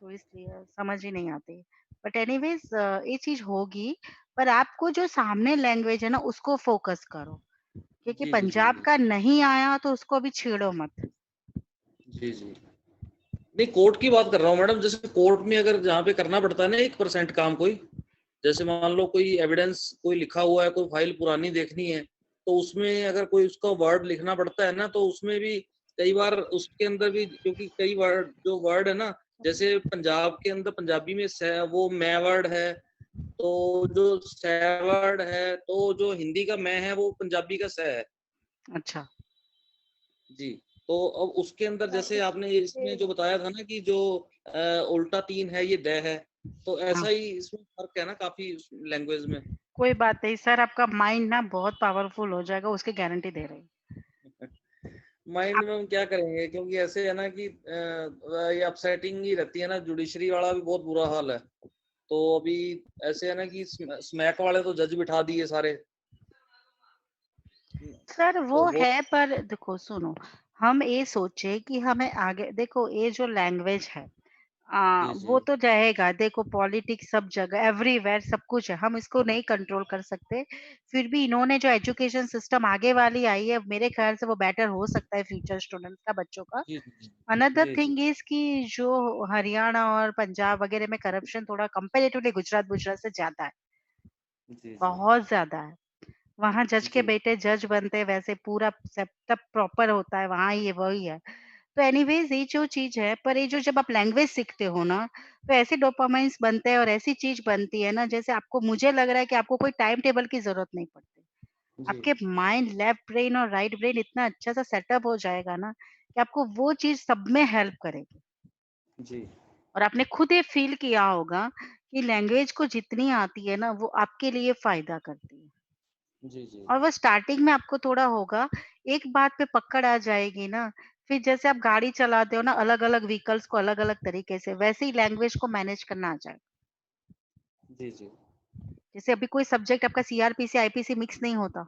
Speaker 2: तो इसलिए समझ ही नहीं आती। बट एनीवेज ये चीज होगी, पर आपको जो सामने लैंग्वेज है ना उसको फोकस करो, क्योंकि
Speaker 8: जी, जी,
Speaker 2: पंजाब
Speaker 8: जी,
Speaker 2: का नहीं आया तो उसको अभी छेड़ो मत।
Speaker 8: जी, जी। नहीं, कोर्ट की बात कर रहा हूँ मैडम। जैसे कोर्ट में अगर जहाँ पे करना पड़ता है ना 1% काम, कोई जैसे मान लो कोई एविडेंस कोई लिखा हुआ है, कोई फाइल पुरानी देखनी है, तो उसमें अगर कोई उसका वर्ड लिखना पड़ता है ना, तो उसमें भी कई बार उसके अंदर भी, क्योंकि कई वर्ड जो वर्ड है ना, जैसे पंजाब के अंदर पंजाबी में वो मैं वर्ड है, तो जो सै वर्ड है, तो जो हिंदी का मैं है वो पंजाबी का सै है।
Speaker 2: अच्छा,
Speaker 8: जी। तो अब उसके अंदर जैसे आपने इसमें जो बताया था ना कि जो उल्टा 3 है ये द है, तो ऐसा
Speaker 2: हाँ,
Speaker 8: ही इसमें फर्क है ना काफी लैंग्वेज में।
Speaker 2: कोई बात नहीं सर, आपका माइंड ना बहुत पावरफुल हो जाएगा, उसकी गारंटी दे रही हूँ।
Speaker 8: माइंड
Speaker 2: आप
Speaker 8: में हम क्या करेंगे, क्योंकि ऐसे है ना कि ये अपसेटिंग ही रहती है ना। जुडिशरी वाला भी बहुत बुरा हाल है। तो अभी ऐसे है ना कि स्मैक वाले तो जज बिठा दिए सारे।
Speaker 2: सर
Speaker 8: तो
Speaker 2: वो
Speaker 8: वो
Speaker 2: है, पर देखो सुनो, हम ये सोचे कि हमें आगे देखो, ये जो लैंग्वेज है
Speaker 8: जी, जी,
Speaker 2: वो तो रहेगा। देखो पॉलिटिक्स सब जगह एवरीवेयर सब कुछ है, हम इसको नहीं कंट्रोल कर सकते। फिर भी इन्होंने जो एजुकेशन सिस्टम आगे वाली आई है, मेरे ख्याल से वो बेटर हो सकता है फ्यूचर स्टूडेंट्स का, बच्चों का।
Speaker 8: जी, जी,
Speaker 2: अनदर
Speaker 8: जी, जी,
Speaker 2: थिंग इज कि जो हरियाणा और पंजाब वगैरह में करप्शन थोड़ा कंपेरेटिवली गुजरात गुजरात से ज्यादा है,
Speaker 8: जी, जी,
Speaker 2: बहुत ज्यादा है। वहां जज के
Speaker 8: जी,
Speaker 2: बेटे जज बनते हैं, वैसे पूरा सेटअप प्रॉपर होता है वहां, ये वही है। तो एनीवेज ये जो चीज है, पर ये जो जब आप लैंग्वेज सीखते हो ना, तो ऐसे डोपामाइंस बनते हैं और ऐसी चीज बनती है ना, जैसे आपको, मुझे लग रहा है कि आपको कोई टाइम टेबल की जरूरत नहीं पड़ती।
Speaker 8: जी,
Speaker 2: आपके माइंड, लेफ्ट ब्रेन और राइट ब्रेन इतना अच्छा सा सेटअप हो जाएगा ना कि आपको वो चीज सब में हेल्प करेगी।
Speaker 8: जी,
Speaker 2: और आपने खुद ये फील किया होगा कि लैंग्वेज को जितनी आती है ना वो आपके लिए फायदा करती है।
Speaker 8: जी, जी,
Speaker 2: और वो स्टार्टिंग में आपको थोड़ा होगा, एक बात पे पकड़ आ जाएगी ना, फिर जैसे आप गाड़ी चलाते हो ना अलग अलग व्हीकल्स को अलग अलग तरीके से, वैसे ही लैंग्वेज को मैनेज करना आ जाएगा।
Speaker 8: जी, जी,
Speaker 2: जैसे अभी कोई सब्जेक्ट आपका सीआरपीसी आईपीसी मिक्स नहीं होता,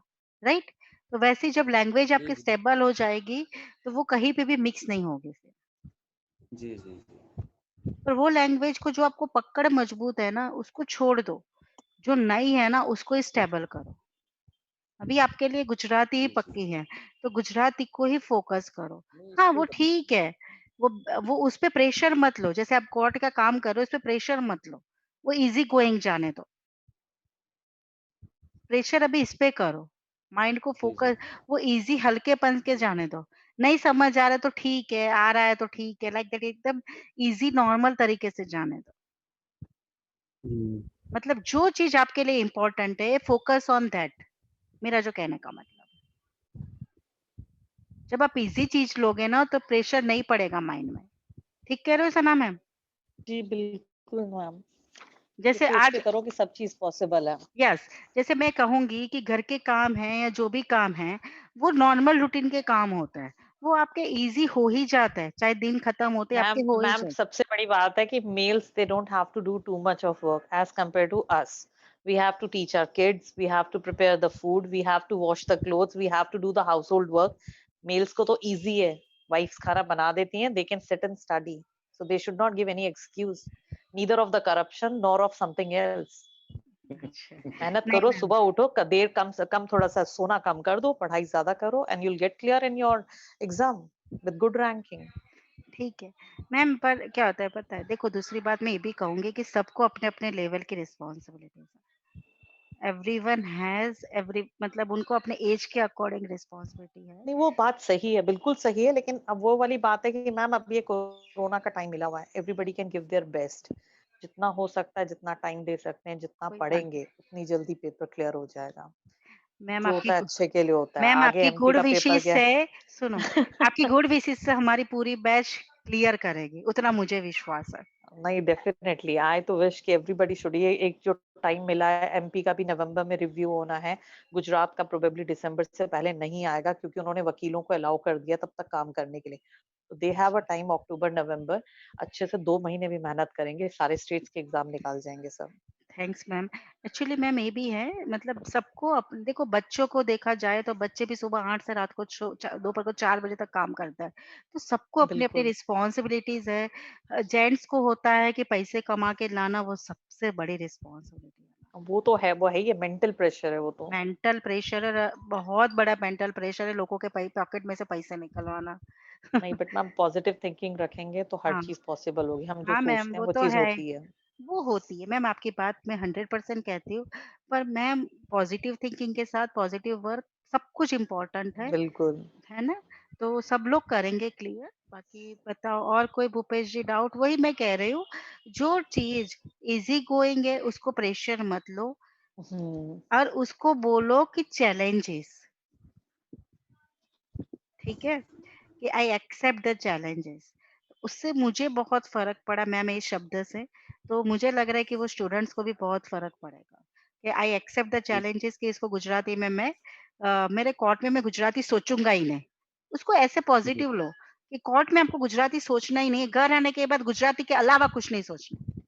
Speaker 2: राइट? तो वैसे ही जब लैंग्वेज
Speaker 8: जी,
Speaker 2: आपकी
Speaker 8: जी,
Speaker 2: स्टेबल हो जाएगी, तो वो कहीं पे भी मिक्स नहीं होगी फिर।
Speaker 8: जी, जी,
Speaker 2: पर वो लैंग्वेज को जो आपको पकड़ मजबूत है ना उसको छोड़ दो, जो नई है ना उसको स्टेबल करो। अभी आपके लिए गुजराती ही
Speaker 8: जी, जी।
Speaker 2: पक्की है, तो गुजराती को ही फोकस करो।
Speaker 8: नहीं,
Speaker 2: हाँ,
Speaker 8: इसको
Speaker 2: वो ठीक है, वो वो उस पे प्रेशर मत लो, जैसे आप कोर्ट का काम कर रहे हो, उस पे प्रेशर मत लो, वो ईज़ी गोइंग जाने दो। प्रेशर अभी इस पे करो, माइंड को
Speaker 8: जी, जी,
Speaker 2: फोकस, वो ईज़ी हल्केपन के जाने दो। नहीं समझ आ रहा है तो ठीक है, आ रहा है तो ठीक है, लाइक दैट एकदम ईज़ी नॉर्मल तरीके से जाने दो।
Speaker 7: हम्म,
Speaker 2: मतलब जो चीज़ आपके लिए इम्पोर्टेंट है, फोकस ऑन दैट, मेरा जो कहने का मतलब। जब आप ईज़ी चीज़ लोगे ना तो प्रेशर नहीं पड़ेगा माइंड में। ठीक कह रहे हो सना मैम?
Speaker 1: जी बिल्कुल मैम, ये
Speaker 2: जैसे
Speaker 1: सोच के
Speaker 2: आज,
Speaker 1: करो कि सब चीज पॉसिबल है।
Speaker 2: यस, जैसे मैं कहूँगी कि घर के काम हैं या जो भी काम है, वो नॉर्मल रूटीन के काम होते हैं। वो आपके ईज़ी हो ही जाता है, चाहे दिन खत्म होते आपके
Speaker 1: मैम
Speaker 2: हो ही
Speaker 1: मैम
Speaker 2: जाए।
Speaker 1: सबसे बड़ी बात है कि males they don't have to do too much of work as compare to us. We have to teach our kids, we have to prepare the food, we have to wash the clothes, we have to do the household work. Males को तो easy है, wifes खाना बना देती हैं, they can sit and study, so they should not give any excuse neither of the corruption nor of something else.
Speaker 2: अच्छा,
Speaker 1: मेहनत
Speaker 2: नहीं
Speaker 1: करो,
Speaker 2: मैम,
Speaker 1: सुबह उठो, देर कम से कम थोड़ा सा सोना कम कर दो, पढ़ाई ज्यादा करो, and you'll get clear in your exam with good ranking.
Speaker 2: ठीक है। मैम पर क्या होता है पता है, देखो दूसरी बात मैं ये भी कहूँगी कि सबको अपने-अपने लेवल की रिस्पॉन्सिबिलिटीज़ है। एवरीवन हैज़ एवरी, मतलब उनको अपने ऐज के अकॉर्डिंग रिस्पॉन्सिबिलिटी है।
Speaker 1: नहीं वो बात सही है, बिल्कुल सही है, लेकिन अब वो वाली बात है कि मैम अब ये कोरोना का टाइम मिला हुआ है, everybody can give their best, जितना हो सकता है, जितना टाइम दे सकते हैं, जितना
Speaker 2: कोई बात
Speaker 1: पढ़ेंगे उतनी जल्दी पेपर क्लियर हो जाएगा।
Speaker 2: मैम
Speaker 1: जो
Speaker 2: आपकी
Speaker 1: होता है अच्छे के लिए होता है।
Speaker 2: मैम
Speaker 1: आगे
Speaker 2: आपकी
Speaker 1: एमपी
Speaker 2: गुड
Speaker 1: का पेपर
Speaker 2: विशेस
Speaker 1: गया,
Speaker 2: से, सुनो, आपकी गुड विशेस से हमारी पूरी बैच क्लियर करेगी, उतना मुझे विश्वास है।
Speaker 1: नहीं डेफिनेटली आई तो विश कि एवरीबडी शुड ये एकजुट टाइम मिला है, एमपी का भी नवंबर में रिव्यू होना है, गुजरात का प्रोबेबली दिसंबर से पहले नहीं आएगा क्योंकि उन्होंने वकीलों को अलाउ कर दिया तब तक काम करने के लिए। तो दे हैव अ टाइम अक्टूबर नवंबर, अच्छे से 2 महीने भी मेहनत करेंगे, सारे स्टेट्स के एग्जाम निकाल जाएंगे सब।
Speaker 2: Thanks ma'am. एक्चुअली मैम ये भी है, मतलब सबको देखो, बच्चों को देखा जाए तो बच्चे भी सुबह 8 से रात को दोपहर को 4 बजे तक काम करता है, तो सबको अपनी अपनी
Speaker 1: बिल्कुल।
Speaker 2: रिस्पॉन्सिबिलिटीज है। जेंट्स को होता है कि पैसे कमा के लाना, वो सबसे बड़ी रिस्पॉन्सिबिलिटी है।
Speaker 1: वो तो है, वो है, ये मेंटल प्रेशर है वो तो।
Speaker 2: मेंटल प्रेशर बहुत बड़ा मेंटल प्रेशर है, लोगों के पॉकेट में से पैसे निकलवाना।
Speaker 1: नहीं बट मैम पॉजिटिव थिंकिंग रखेंगे तो हर
Speaker 2: हाँ
Speaker 1: चीज पॉसिबल होगी, हम जो
Speaker 2: हाँ मैम,
Speaker 1: सोचते हैं
Speaker 2: वो
Speaker 1: वो
Speaker 2: तो
Speaker 1: चीज
Speaker 2: है,
Speaker 1: होती है।
Speaker 2: वो होती है मैम, आपकी बात मैं 100% कहती हूँ। पर मैम पॉजिटिव थिंकिंग के साथ पॉजिटिव वर्क, सब कुछ इम्पोर्टेंट
Speaker 1: बिल्कुल।
Speaker 2: है ना? तो सब लोग करेंगे क्लियर। बाकी बताओ और कोई भूपेश जी डाउट? वही मैं कह रही हूँ, जो चीज इजी गोइंग है उसको प्रेशर मत लो, और उसको बोलो कि चैलेंजेस, ठीक है, कि आई एक्सेप्ट द चैलेंजेस। उससे मुझे बहुत फर्क पड़ा मैम इस शब्द से, तो मुझे लग रहा है कि वो स्टूडेंट्स को भी बहुत फर्क पड़ेगा कि आई एक्सेप्ट द चैलेंजेस, कि इसको गुजराती में मैं मेरे कोर्ट में मैं गुजराती सोचूंगा ही नहीं। उसको ऐसे पॉजिटिव लो कि कोर्ट में आपको गुजराती सोचना ही नहीं है, घर आने के बाद गुजराती के अलावा कुछ नहीं सोचना,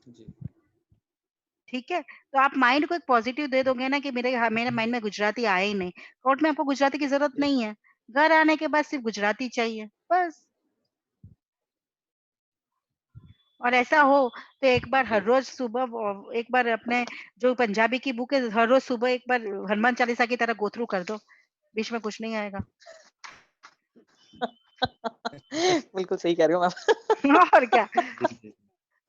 Speaker 8: जी
Speaker 2: ठीक है? तो आप माइंड को एक पॉजिटिव दे दोगे ना कि मेरे माइंड में गुजराती आए ही नहीं, कोर्ट में आपको गुजराती की जरूरत नहीं है, घर आने के बाद सिर्फ गुजराती चाहिए, बस। और ऐसा हो तो एक बार हर रोज सुबह एक बार अपने जो पंजाबी की बुक है, हर रोज सुबह एक बार हनुमान चालीसा की तरह गो थ्रू कर दो, बीच में कुछ नहीं आएगा।
Speaker 1: बिल्कुल सही कह रही हूँ मैम।
Speaker 2: और क्या,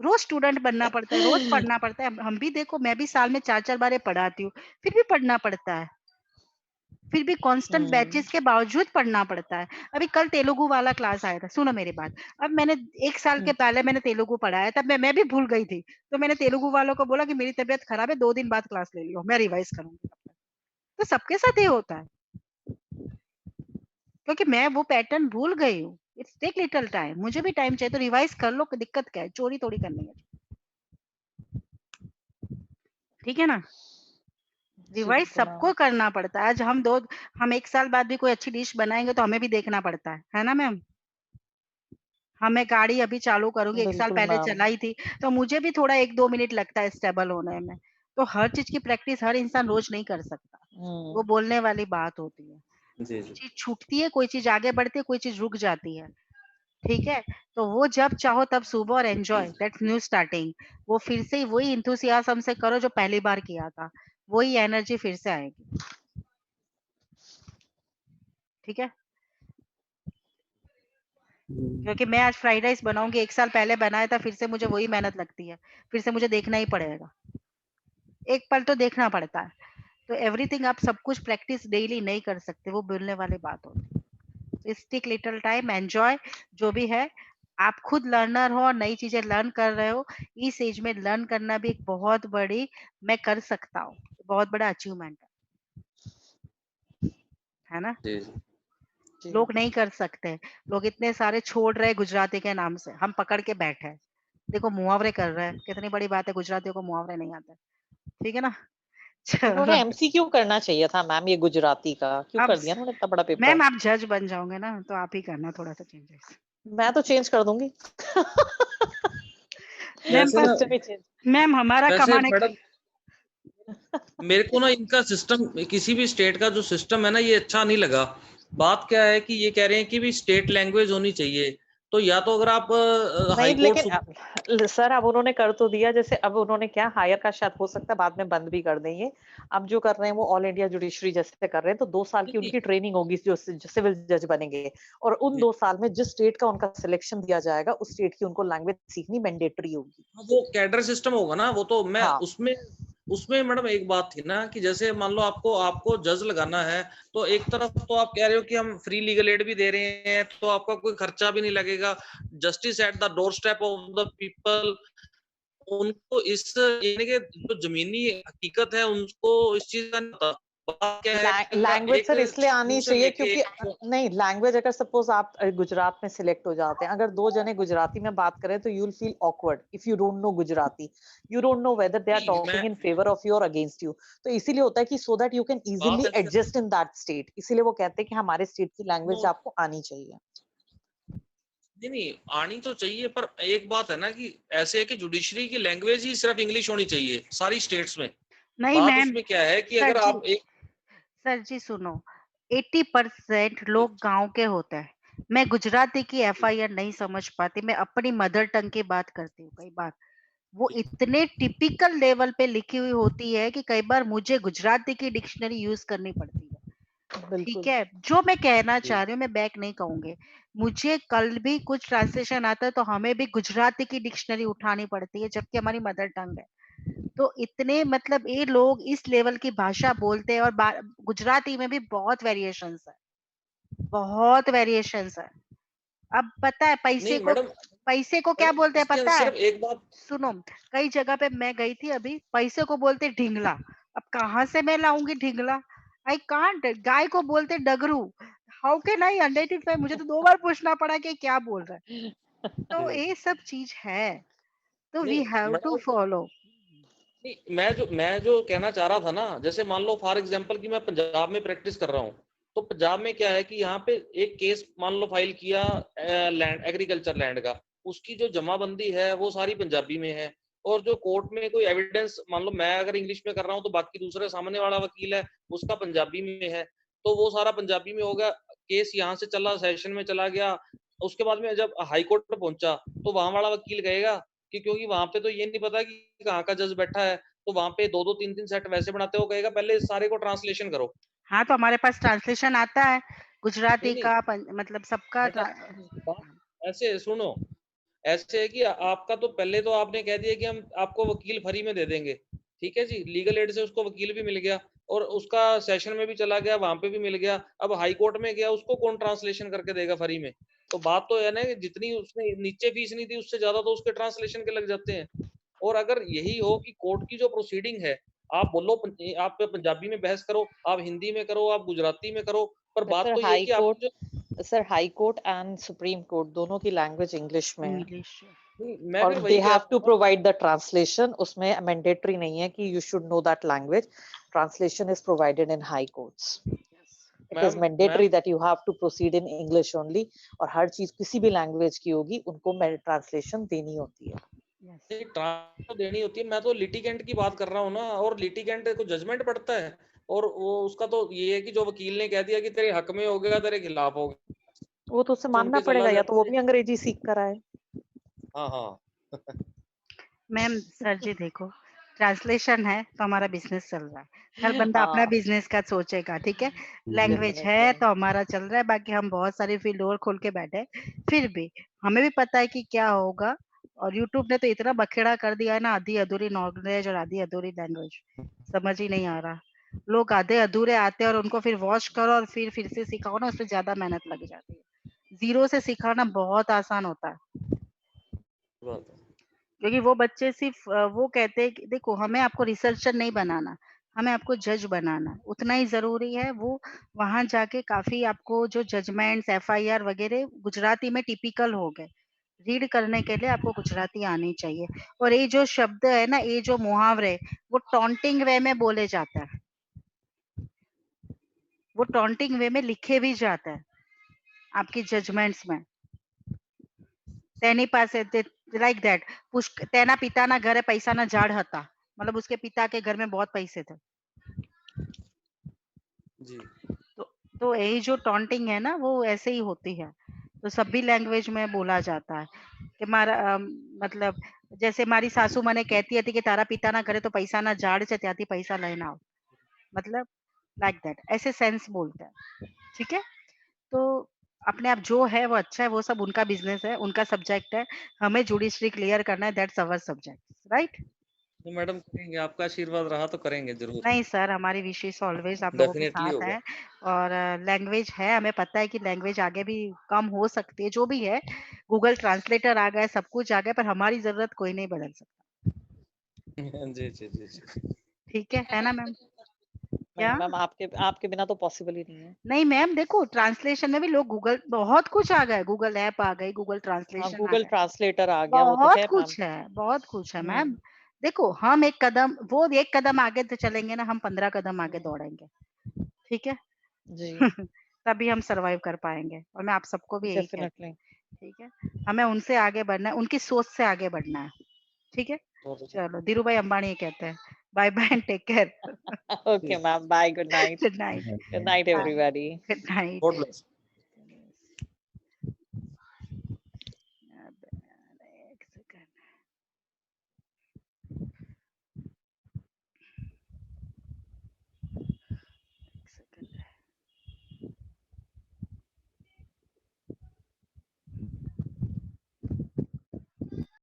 Speaker 2: रोज स्टूडेंट बनना पड़ता है, रोज पढ़ना पड़ता है। हम भी देखो, मैं भी साल में 4-4 बार पढ़ाती हूँ, फिर भी पढ़ना पड़ता है, फिर भी कांस्टेंट बैचेस के बावजूद पढ़ना पड़ता है। अभी कल तेलुगु वाला क्लास आया था, सुनो मेरी बात। अब मैंने 1 साल के पहले मैंने तेलुगु पढ़ाया, तब मैं भी भूल गई थी। तो मैंने तेलुगु वालों को बोला कि मेरी तबीयत खराब है, 2 दिन बाद क्लास ले लियो, मैं रिवाइज करूंगी तब तक। तो सबके साथ ये होता है, क्योंकि मैं वो पैटर्न भूल गई हूँ। इट्स टेक लिटिल टाइम, मुझे भी टाइम चाहिए, तो रिवाइज कर लो, दिक्कत क्या है, चोरी थोड़ी करनी है, ठीक है ना?
Speaker 1: जी
Speaker 2: रिवाइज
Speaker 1: बिल्कुल
Speaker 2: सबको
Speaker 1: मैम।
Speaker 2: करना पड़ता है। आज हम 1 साल बाद भी कोई अच्छी डिश बनाएंगे तो हमें भी देखना पड़ता है ना मैम? मैं गाड़ी अभी चालू करूँगी, 1 साल
Speaker 1: बिल्कुल
Speaker 2: पहले
Speaker 1: मैम।
Speaker 2: चलाई थी, तो मुझे भी थोड़ा 1-2 मिनट लगता है स्टेबल होने में। तो हर चीज़ की प्रैक्टिस हर इंसान रोज़ नहीं कर सकता। वो बोलने वाली बात होती है।
Speaker 8: जी
Speaker 2: कोई
Speaker 8: जी
Speaker 2: चीज़ छूटती है, कोई चीज़ आगे बढ़ती है, कोई चीज़ रुक जाती है। ठीक है? तो वो जब चाहो तब सुबह और एन्जॉय, दैट्स न्यू स्टार्टिंग। वो फिर से वही एंथुसियाज़्म से करो जो पहली बार किया था। वही एनर्जी फिर से आएगी। ठीक है? क्योंकि मैं आज फ्राइड राइस बनाऊँगी, 1 साल पहले बनाया था, फिर से मुझे वही मेहनत लगती है। फिर से मुझे देखना ही पड़ेगा। एक पल तो देखना पड़ता है। तो एवरीथिंग आप सब कुछ प्रैक्टिस डेली नहीं कर सकते, वो बोलने वाली बात होती है। टेक लिटिल टाइम, एन्जॉय जो भी है। आप खुद लर्नर हो और नई चीज़ें लर्न कर रहे हो। इस एज में लर्न करना भी एक बहुत बड़ी, मैं कर सकता हूँ, बहुत बड़ा अचीवमेंट है ना?
Speaker 8: जी जी
Speaker 1: जी
Speaker 2: लोग नहीं कर सकते। लोग इतने सारे छोड़ रहे हैं गुजराती के नाम से, हम पकड़ के बैठे हैं। देखो मुहावरे कर रहे हैं, कितनी बड़ी बात है, गुजरातियों को मुहावरे नहीं आते। ठीक है ना?
Speaker 1: उन्होंने
Speaker 2: चलो,
Speaker 1: एमसीक्यू करना चाहिए था मैम, ये गुजराती का क्यों
Speaker 2: अब
Speaker 1: कर दिया उन्होंने इतना बड़ा पेपर।
Speaker 2: मैम आप जज बन जाओगे ना, तो आप ही करना थोड़ा-सा चेंजेस।
Speaker 1: मैं तो चेंज कर दूंगी।
Speaker 2: मैम
Speaker 8: वैसे
Speaker 2: पर
Speaker 8: ना
Speaker 1: सिस्टम ही चेंज।
Speaker 2: मैम हमारा
Speaker 8: वैसे
Speaker 2: कमाने का,
Speaker 8: मैडम मेरे को ना इनका सिस्टम, किसी भी स्टेट का जो सिस्टम है ना, ये अच्छा नहीं लगा। बात क्या है कि ये कह रहे हैं कि भी स्टेट लैंग्वेज होनी चाहिए, तो या तो अगर आप हाई
Speaker 1: नहीं
Speaker 8: कोर्ट
Speaker 1: लेकिन सर अब उन्होंने कर तो दिया, जैसे अब उन्होंने क्या हायर का शायद हो सकता है बाद में बंद भी कर देंगे। अब जो कर रहे हैं वो ऑल इंडिया जुडिशरी जैसे कर रहे हैं, तो 2 साल की उनकी ट्रेनिंग होगी जो सिविल जज बनेंगे, और उन 2 साल में जिस स्टेट का उनका सिलेक्शन दिया जाएगा उस स्टेट की उनको लैंग्वेज सीखनी मैंडेटरी होगी।
Speaker 8: वो कैडर सिस्टम होगा ना, वो तो मैं
Speaker 1: हाँ।
Speaker 8: उसमें उसमें मैडम एक बात थी ना कि जैसे मान लो आपको आपको जज लगाना है, तो एक तरफ तो आप कह रहे हो कि हम फ्री लीगल एड भी दे रहे हैं, तो आपका कोई खर्चा भी नहीं लगेगा, justice at the door step of the people. उनको इस यानी कि जो जमीनी हकीकत है उनको इस चीज का नहीं पता। बात क्या है कि अगर
Speaker 1: लैंग्वेज
Speaker 8: एक
Speaker 1: सर इसलिए आनी
Speaker 8: शुरू से
Speaker 1: चाहिए
Speaker 8: लेके
Speaker 1: क्योंकि नहीं, लैंग्वेज अगर सपोज आप गुजरात में सिलेक्ट हो जाते हैं, अगर दो जने गुजराती में बात करें तो you will feel awkward if you don't know Gujarati, you don't know whether they are
Speaker 8: नहीं, मैं
Speaker 1: talking in favour of you और अगेंस्ट यू। तो इसीलिए होता है कि so that you can easily
Speaker 8: बात ऐसे
Speaker 1: एडजस्ट इन दैट स्टेट, इसीलिए वो कहते हैं कि हमारे स्टेट की लैंग्वेज
Speaker 8: नो
Speaker 1: आपको आनी चाहिए।
Speaker 8: नहीं आनी तो चाहिए, पर एक बात है ना कि ऐसे है कि जुडिशरी की लैंग्वेज ही सिर्फ इंग्लिश होनी चाहिए सारी स्टेट्स में।
Speaker 2: नहीं
Speaker 8: बात
Speaker 2: मैम,
Speaker 8: उसमें क्या है कि
Speaker 2: सर
Speaker 8: अगर
Speaker 2: जी,
Speaker 8: आप एक
Speaker 2: सर जी सुनो, 80% लोग गांव के होते हैं। मैं गुजराती की एफआईआर नहीं समझ पाती, मैं अपनी मदर टंग की बात करती हूँ। कई बार वो इतने टिपिकल लेवल पे लिखी हुई होती है कि कई बार मुझे गुजराती की डिक्शनरी यूज करनी पड़ती है। ठीक
Speaker 1: बिल्कुल
Speaker 2: है, जो मैं कहना
Speaker 8: जी
Speaker 2: चाह रही हूँ, मैं बैक नहीं कहूंगी। मुझे कल भी कुछ ट्रांसलेशन आता है तो हमें भी गुजराती की डिक्शनरी उठानी पड़ती है, जबकि हमारी मदर टंग है। तो इतने मतलब ये लोग इस लेवल की भाषा बोलते हैं, और गुजराती में भी बहुत वेरिएशंस है, बहुत वेरिएशंस है। अब पता है
Speaker 8: नहीं मैडम,
Speaker 2: पैसे को क्या
Speaker 8: मैडम
Speaker 2: बोलते हैं
Speaker 8: इसके अंदर
Speaker 2: पता है?
Speaker 8: सिर्फ एक बात
Speaker 2: सुनो, कई जगह पे मैं गई थी अभी, पैसे को बोलते ढिंगला। अब कहाँ से मैं लाऊंगी ढिंगला? I can't. गाय को बोलते डगरू। How can I identify? मुझे तो 2 बार पूछना पड़ा कि क्या बोल रहा है। तो
Speaker 8: जी
Speaker 2: ये सब चीज है, तो वी
Speaker 8: नहीं
Speaker 2: हैव टू
Speaker 8: मैडम,
Speaker 2: फॉलो।
Speaker 8: नहीं मैं जो कहना चाह रहा था ना, जैसे मान लो फॉर एग्जांपल कि मैं पंजाब में प्रैक्टिस कर रहा हूँ, तो पंजाब में क्या है कि यहाँ पे एक केस मान लो फाइल किया लैंड एग्रीकल्चर लैंड का, उसकी जो जमाबंदी है वो सारी पंजाबी में है। और जो कोर्ट में कोई एविडेंस, मान लो मैं अगर इंग्लिश में कर रहा हूँ तो बाकी दूसरे सामने वाला वकील है उसका पंजाबी में है, तो वो सारा पंजाबी में होगा। केस यहाँ से चला, सेशन में चला गया, उसके बाद में जब हाई कोर्ट पे पहुंचा तो वहां वाला वकील कहेगा कि क्योंकि वहां पे तो ये नहीं पता कि कहाँ का जज बैठा है, तो वहां पे 2-2 3-3 सेट वैसे बनाते हो, कहेगा पहले इस सारे को ट्रांसलेशन करो।
Speaker 2: हाँ, तो हमारे पास ट्रांसलेशन आता है
Speaker 8: नहीं
Speaker 2: गुजराती
Speaker 8: नहीं
Speaker 2: का, मतलब सबका
Speaker 8: बेटा, बात ऐसे सुनो, ऐसे है कि आपका तो पहले तो आपने कह दिया कि हम आपको वकील फ्री में दे देंगे, ठीक है जी, लीगल एड से उसको वकील भी मिल गया और उसका सेशन में भी चला गया, वहां पे भी मिल गया। अब हाई कोर्ट में गया, उसको कौन ट्रांसलेशन करके देगा फ्री में? तो बात तो है ना कि जितनी उसने नीचे फीस नहीं थी उससे ज्यादा तो उसके ट्रांसलेशन के लग जाते हैं। और अगर यही हो कि कोर्ट की जो प्रोसीडिंग है, आप बोलो आप पंजाबी में बहस करो, आप हिंदी में करो, आप गुजराती में करो, पर बात
Speaker 1: सर
Speaker 8: तो ये है
Speaker 1: हाई
Speaker 8: कि आपकी जो
Speaker 1: कोर्ट एंड सुप्रीम कोर्ट दोनों की लैंग्वेज इंग्लिश में है,
Speaker 2: इंग्लिश।
Speaker 8: मैं
Speaker 1: और
Speaker 8: फिर
Speaker 1: दे
Speaker 8: वही कह
Speaker 1: हैव टू
Speaker 8: रहा हूँ
Speaker 1: प्रोवाइड द ट्रांसलेशन। उसमें मैंडेटरी नहीं है कि you should know that language, translation is provided in high courts. It is
Speaker 8: ma'am
Speaker 1: mandatory that you have to proceed in English only, और हर चीज किसी भी लैंग्वेज की होगी उनको ट्रांसलेशन देनी होती है।
Speaker 8: नहीं ट्रांसफर तो देनी होती है, मैं तो लिटिगेंट की बात कर रहा हूँ ना, और लिटिगेंट को जजमेंट पड़ता है, और वो उसका तो ये है कि जो वकील ने कह दिया कि तेरे हक में हो गया, तेरे खिलाफ हो गया,
Speaker 1: वो तो उसे
Speaker 8: सुन
Speaker 1: मानना
Speaker 8: के चला
Speaker 1: पड़ेगा, या तो वो
Speaker 8: जाए।
Speaker 1: भी अंग्रेजी सीख कर आए।
Speaker 8: हाँ हाँ
Speaker 2: मैम सर जी देखो, ट्रांसलेशन है तो हमारा बिजनेस चल रहा है। हर बंदा अपना
Speaker 1: हाँ
Speaker 2: बिजनेस का सोचेगा, ठीक है। Language
Speaker 1: definitely.
Speaker 2: है तो हमारा चल रहा है, बाकी हम बहुत सारी फील्ड और खोल के बैठे हैं। फिर भी हमें भी पता है कि क्या होगा, और यूट्यूब ने तो इतना बखेड़ा कर दिया है ना, आधी अधूरी नॉलेज और आधी अधूरी लैंग्वेज, समझ ही नहीं आ रहा। लोग आधे अधूरे आते हैं और उनको फिर वॉश करो और फिर से सिखाओ ना, उसमें ज्यादा मेहनत लग जाती है। जीरो से सिखाना बहुत आसान होता है,
Speaker 8: बात है।
Speaker 2: क्योंकि वो बच्चे सिर्फ वो कहते हैं कि देखो, हमें आपको रिसर्चर नहीं बनाना, हमें आपको जज बनाना है, उतना ही जरूरी है। वो वहां जाके काफी आपको जो जजमेंट्स एफआईआर वगैरह गुजराती में टिपिकल हो गए, रीड करने के लिए आपको गुजराती आनी चाहिए। और ये जो शब्द है ना, ये जो मुहावरे, वो टॉन्टिंग वे में बोले जाता है, वो टॉन्टिंग वे में लिखे भी जाता है आपकी जजमेंट्स में। તેની પાસે लाइक दैट, તેના પિતાના ઘરે પૈસાના ઝાડ હતા, मतलब उसके पिता के घर में बहुत पैसे थे।
Speaker 8: जी
Speaker 2: तो यही जो टॉन्टिंग है ना, वो ऐसे ही होती है। तो सभी लैंग्वेज में बोला जाता है कि मारा मतलब जैसे हमारी सासू मने कहती थी कि तारा पिता ना करे तो पैसा ना झाड़ से त्याथी पैसा लेना आओ, मतलब लाइक दैट, ऐसे सेंस बोलते हैं, ठीक है। तो अपने आप जो है वो अच्छा है, वो सब उनका बिजनेस है, उनका सब्जेक्ट है। हमें जुडिशरी क्लियर करना है, दैट्स अवर सब्जेक्ट, राइट।
Speaker 8: तो मैडम करेंगे, आपका आशीर्वाद रहा तो करेंगे जरूर,
Speaker 2: नहीं सर, हमारी विशेष ऑलवेज आप लोगों के
Speaker 8: डेफिनेटली
Speaker 2: साथ
Speaker 8: होगा।
Speaker 2: है। और लैंग्वेज है, हमें पता है कि लैंग्वेज आगे भी कम हो सकती है, जो भी है। गूगल ट्रांसलेटर आ गया, सब कुछ आ गया, पर हमारी जरूरत कोई नहीं बदल सकता।
Speaker 8: जी जी जी जी
Speaker 2: ठीक है ना मैम? क्या?
Speaker 1: नहीं मैम, आपके बिना तो पॉसिबल ही नहीं है।
Speaker 2: नहीं मैम, देखो ट्रांसलेशन में भी लोग गूगल, बहुत कुछ आ गया, गूगल ऐप आ गई, गूगल
Speaker 1: हाँ,
Speaker 2: ट्रांसलेशन आ
Speaker 1: गूगल
Speaker 2: गया,
Speaker 1: ट्रांसलेटर आ गया, वो तो
Speaker 2: बहुत
Speaker 1: है मैम।
Speaker 2: कुछ है, बहुत कुछ है मैम।
Speaker 1: हम्म,
Speaker 2: देखो हम एक कदम, वो एक कदम आगे तो चलेंगे ना, हम 15 कदम आगे
Speaker 1: हम्म,
Speaker 2: दौड़ेंगे, ठीक है।
Speaker 1: जी
Speaker 2: तभी हम सरवाइव कर पाएंगे, और मैं आप सबको भी यही कहती
Speaker 1: डेफिनेटली।
Speaker 2: हूँ, ठीक है। हमें उनसे आगे बढ़ना है, उनकी सोच से आगे बढ़ना है, ठीक है। चलो, धीरू भाई अंबानी ये कहते हैं, bye bye and take care.
Speaker 1: Okay ma'am, bye, good night.
Speaker 2: Good night,
Speaker 1: good night everybody.
Speaker 2: Good night.
Speaker 5: God bless